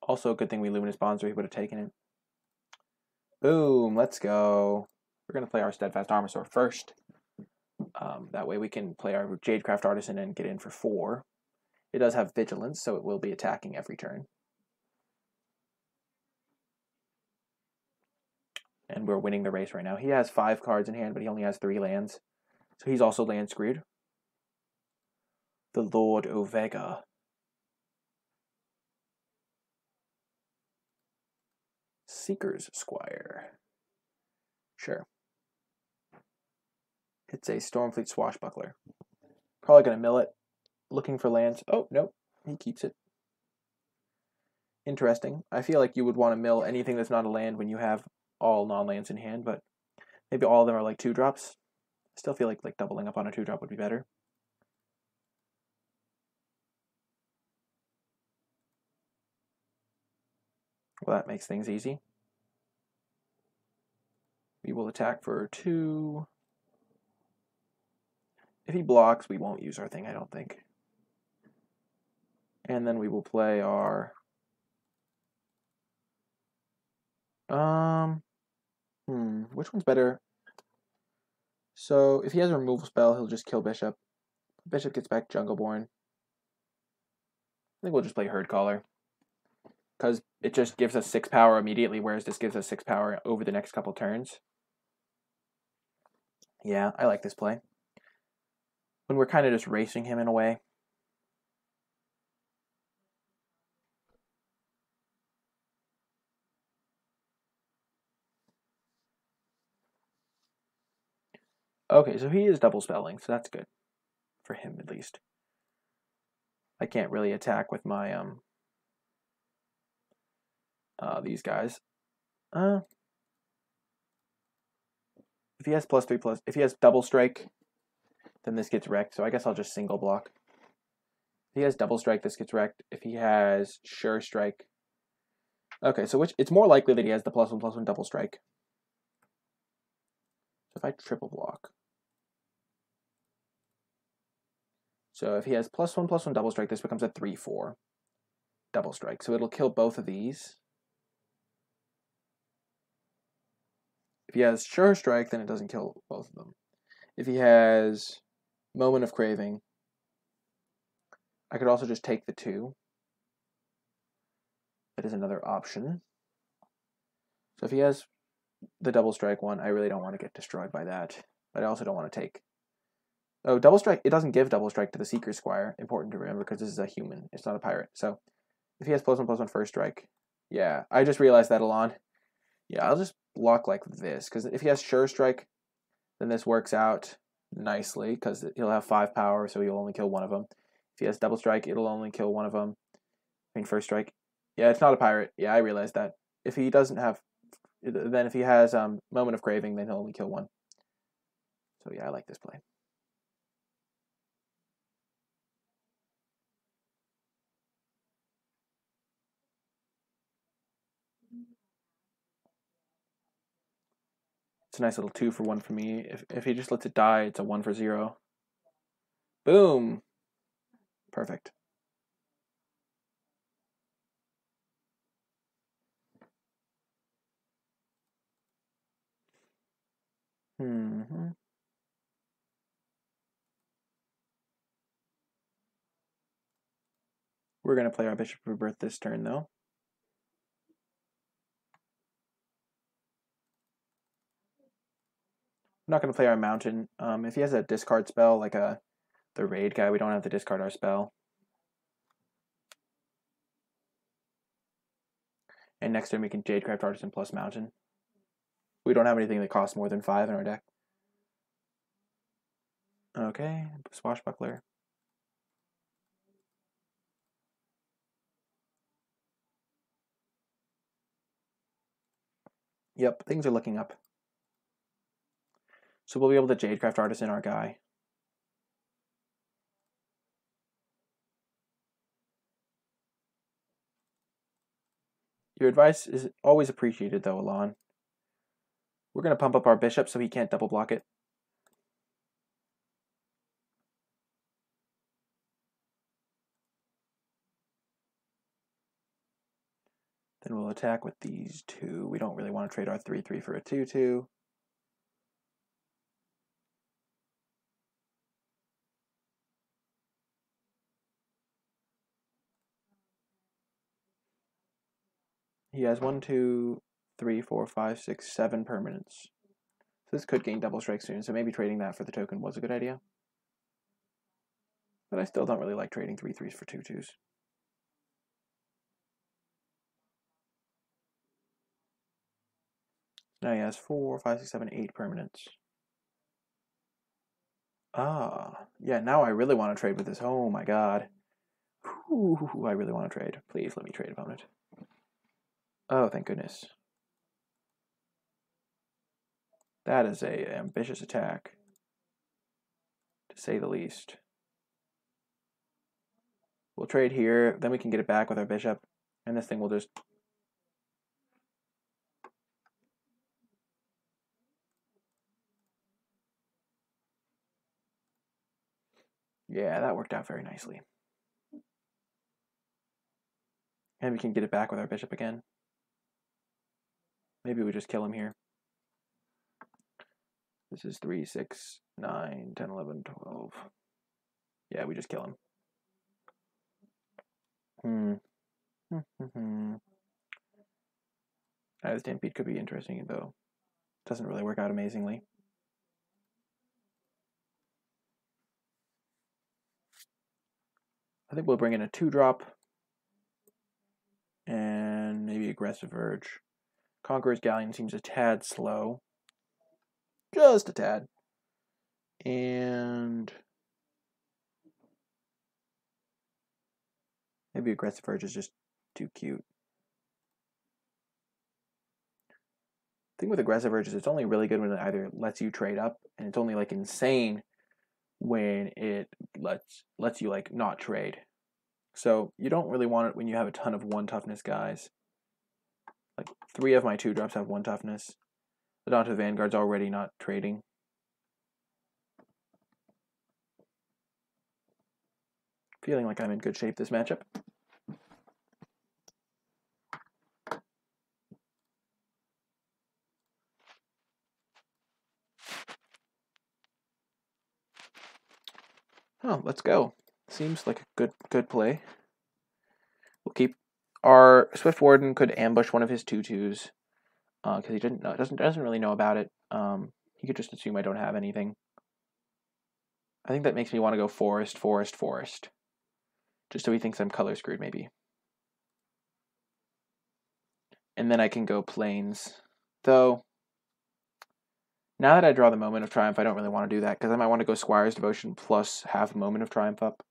Also, a good thing we Luminous Bonds or he would have taken it. Boom, let's go. We're going to play our Steadfast Armosaur first. That way we can play our Jadecraft Artisan and get in for 4. It does have Vigilance, so it will be attacking every turn. And we're winning the race right now. He has 5 cards in hand, but he only has 3 lands. So he's also land screwed. The Lord Ovega. Seeker's Squire. Sure. It's a Stormfleet Swashbuckler. Probably going to mill it. Looking for lands. Oh, nope. He keeps it. Interesting. I feel like you would want to mill anything that's not a land when you have all non-lands in hand, but maybe all of them are like 2-drops. I still feel like doubling up on a 2-drop would be better. Well, that makes things easy. We will attack for 2. If he blocks, we won't use our thing, I don't think. And then we will play our... which one's better? So, if he has a removal spell, he'll just kill Bishop. Bishop gets back Jungleborn. I think we'll just play Herd Caller. Because it just gives us 6 power immediately, whereas this gives us 6 power over the next couple turns. Yeah, I like this play. When we're kind of just racing him in a way. Okay, so he is double spelling, so that's good. For him, at least. I can't really attack with my, these guys. If he has +3/+, if he has double strike, then this gets wrecked, so I guess I'll just single block. If he has double strike, this gets wrecked. If he has sure strike... Okay, so it's more likely that he has the +1/+1 double strike. So if I triple block... So if he has +1/+1 double strike, this becomes a 3/4 double strike. So it'll kill both of these. If he has sure strike, then it doesn't kill both of them. If he has Moment of Craving, I could also just take the 2. That is another option. So if he has the double strike one, I really don't want to get destroyed by that. But I also don't want to take... Oh, double strike, it doesn't give double strike to the Seeker Squire. Important to remember because this is a human. It's not a pirate. So if he has +1/+1 first strike, yeah, I just realized that, Alon. Yeah, I'll just block like this because if he has sure strike, then this works out nicely because he'll have 5 power, so he'll only kill one of them. If he has double strike, it'll only kill one of them. I mean, first strike. Yeah, it's not a pirate. Yeah, I realized that. If he doesn't have... Then if he has Moment of Craving, then he'll only kill one. So yeah, I like this play. It's a nice little 2-for-1 for me. If he just lets it die, it's a 1-for-0. Boom! Perfect. We're going to play our Bishop of Rebirth this turn, though. I'm not going to play our Mountain. If he has a discard spell, like the Raid guy, we don't have to discard our spell. And next turn we can Jadecraft Artisan plus Mountain. We don't have anything that costs more than 5 in our deck. Okay, Swashbuckler. Yep, things are looking up. So we'll be able to Jadecraft Artisan our guy. Your advice is always appreciated, though, Alon. We're going to pump up our bishop so he can't double block it. Then we'll attack with these two. We don't really want to trade our 3-3 for a 2-2. He has 1, 2, 3, 4, 5, 6, 7 permanents. So this could gain double strike soon, so maybe trading that for the token was a good idea. But I still don't really like trading 3-3s for 2-2s. Now he has 4, 5, 6, 7, 8 permanents. Ah, yeah, now I really want to trade with this. Oh my god. Ooh, I really want to trade. Please let me trade, opponent. Oh, thank goodness. That is a ambitious attack, to say the least. We'll trade here, then we can get it back with our bishop, and this thing will just... Yeah, that worked out very nicely. And we can get it back with our bishop again. Maybe we just kill him here. This is 3, 6, 9, 10, 11, 12. Yeah, we just kill him. The Stampede could be interesting, though. Doesn't really work out amazingly. I think we'll bring in a 2-drop. And maybe Aggressive Urge. Conqueror's Galleon seems a tad slow. Just a tad. And maybe Aggressive Urge is just too cute. The thing with Aggressive Urge is it's only really good when it either lets you trade up, and it's only like insane when it lets you like not trade. So you don't really want it when you have a ton of 1 toughness guys. Like 3 of my 2-drops have 1 toughness. The Daunted Vanguard's already not trading. Feeling like I'm in good shape this matchup. Oh, let's go. Seems like a good play. We'll keep our Swift Warden could ambush one of his 2-2s because he doesn't really know about it. He could just assume I don't have anything. I think that makes me want to go forest, just so he thinks I'm color screwed maybe. And then I can go plains, though. Now that I draw the Moment of Triumph, I don't really want to do that because I might want to go Squire's Devotion plus half Moment of Triumph up.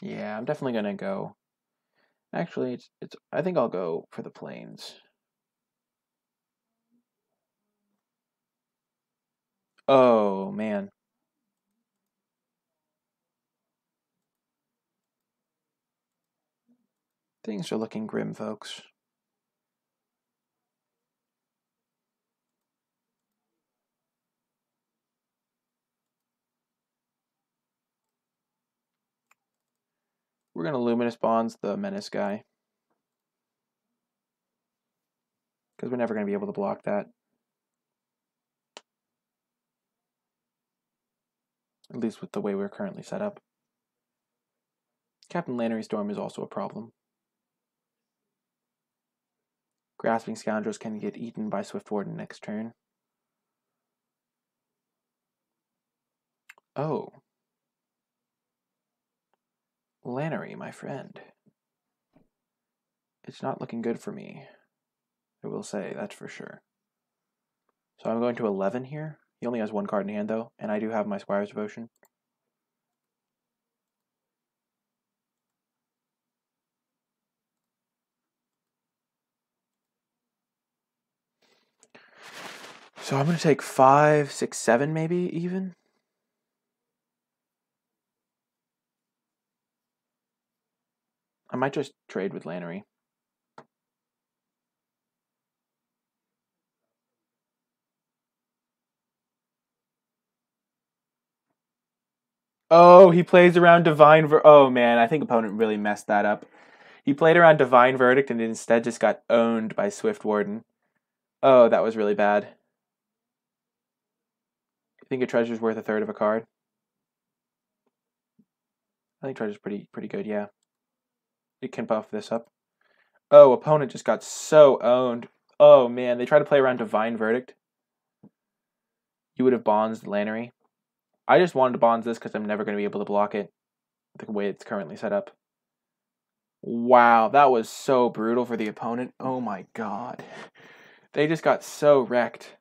Yeah, I'm definitely gonna go. Actually, I think I'll go for the plains. Oh man. Things are looking grim, folks. We're gonna Luminous Bonds the Menace guy. Because we're never gonna be able to block that. At least with the way we're currently set up. Captain Lannery Storm is also a problem. Grasping Scoundrels can get eaten by Swift Warden next turn. Oh. Lannery, my friend. It's not looking good for me. I will say, that's for sure. So I'm going to 11 here. He only has 1 card in hand, though, and I do have my Squire's Devotion. So I'm going to take 5, 6, 7 maybe even. I might just trade with Lannery. Oh, he plays around Divine Oh, man, I think opponent really messed that up. He played around Divine Verdict and instead just got owned by Swift Warden. Oh, that was really bad. I think a treasure's worth a third of a card. I think treasure's pretty good, yeah. You can buff this up. Oh, opponent just got so owned. Oh, man, they tried to play around Divine Verdict. You would have bonds Lannery. I just wanted to bonds this because I'm never going to be able to block it the way it's currently set up. Wow, that was so brutal for the opponent. Oh my god. They just got so wrecked.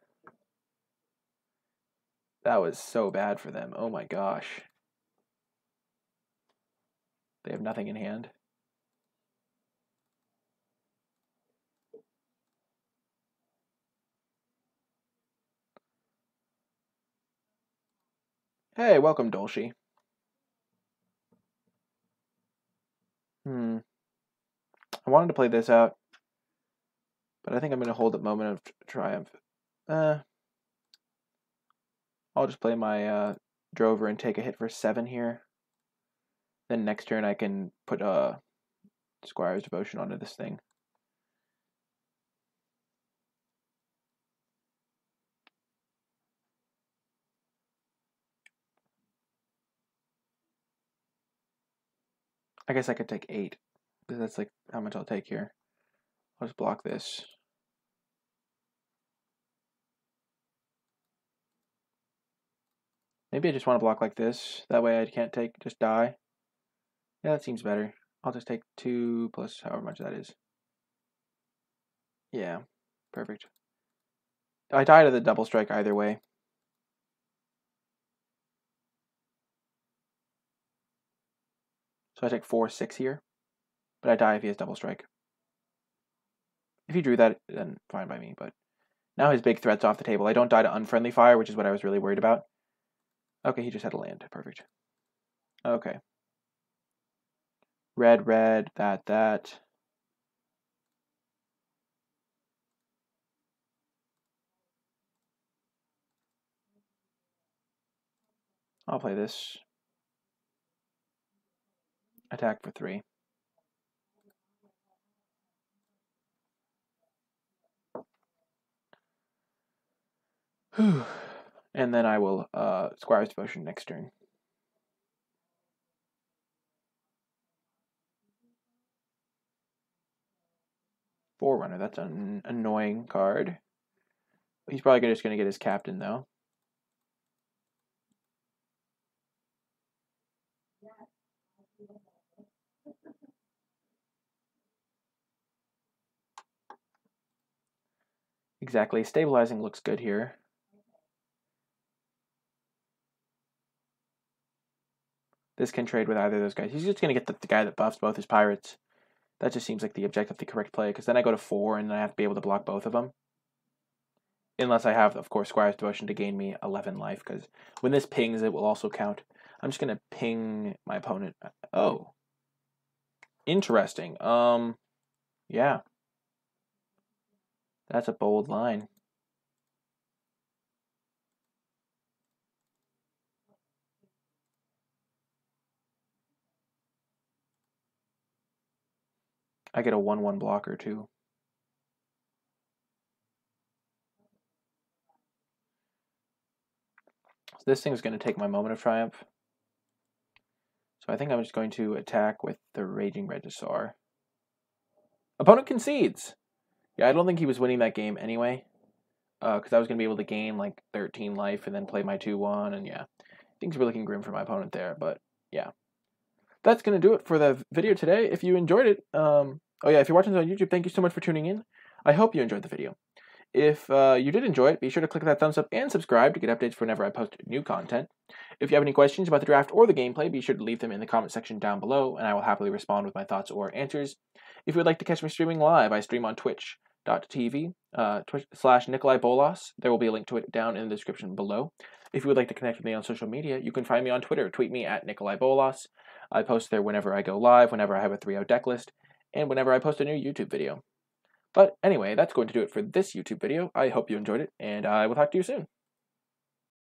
That was so bad for them. Oh my gosh. They have nothing in hand. Hey, welcome, Dolce. I wanted to play this out, but I think I'm going to hold at Moment of Triumph. I'll just play my Drover and take a hit for 7 here. Then next turn I can put Squire's Devotion onto this thing. I guess I could take 8, because that's like how much I'll take here. I'll just block this. Maybe I just want to block like this. That way I can't just die. Yeah, that seems better. I'll just take 2 plus however much that is. Yeah, perfect. I die to the double strike either way. So I take 4, 6 here. But I die if he has double strike. If he drew that, then fine by me. But now his big threat's off the table. I don't die to unfriendly fire, which is what I was really worried about. Okay, he just had a land. Perfect. Okay. Red, red, that. I'll play this. Attack for 3. And then I will Squire's Devotion next turn. Forerunner, that's an annoying card. He's probably just going to get his captain, though. Exactly. Stabilizing looks good here. This can trade with either of those guys. He's just going to get the guy that buffs both his pirates. That just seems like the objectively correct play, because then I go to 4, and then I have to be able to block both of them. Unless I have, of course, Squire's Devotion to gain me 11 life, because when this pings, it will also count. I'm just going to ping my opponent. Oh. Interesting. Yeah. That's a bold line. I get a 1/1 blocker, too. So this thing's going to take my Moment of Triumph. So I think I'm just going to attack with the Raging Regisaur. Opponent concedes. Yeah, I don't think he was winning that game anyway. Because I was going to be able to gain like 13 life and then play my 2/1. And yeah, things were looking grim for my opponent there. But yeah. That's going to do it for the video today. If you enjoyed it, oh yeah, if you're watching this on YouTube, thank you so much for tuning in. I hope you enjoyed the video. If you did enjoy it, be sure to click that thumbs up and subscribe to get updates whenever I post new content. If you have any questions about the draft or the gameplay, be sure to leave them in the comment section down below, and I will happily respond with my thoughts or answers. If you would like to catch me streaming live, I stream on Twitch. twitch.tv /NicolaiBolas. There will be a link to it down in the description below. If you would like to connect with me on social media, you can find me on Twitter. Tweet me at NicolaiBolas. I post there whenever I go live, whenever I have a 3-0 deck list, and whenever I post a new YouTube video. But anyway, that's going to do it for this YouTube video. I hope you enjoyed it, and I will talk to you soon.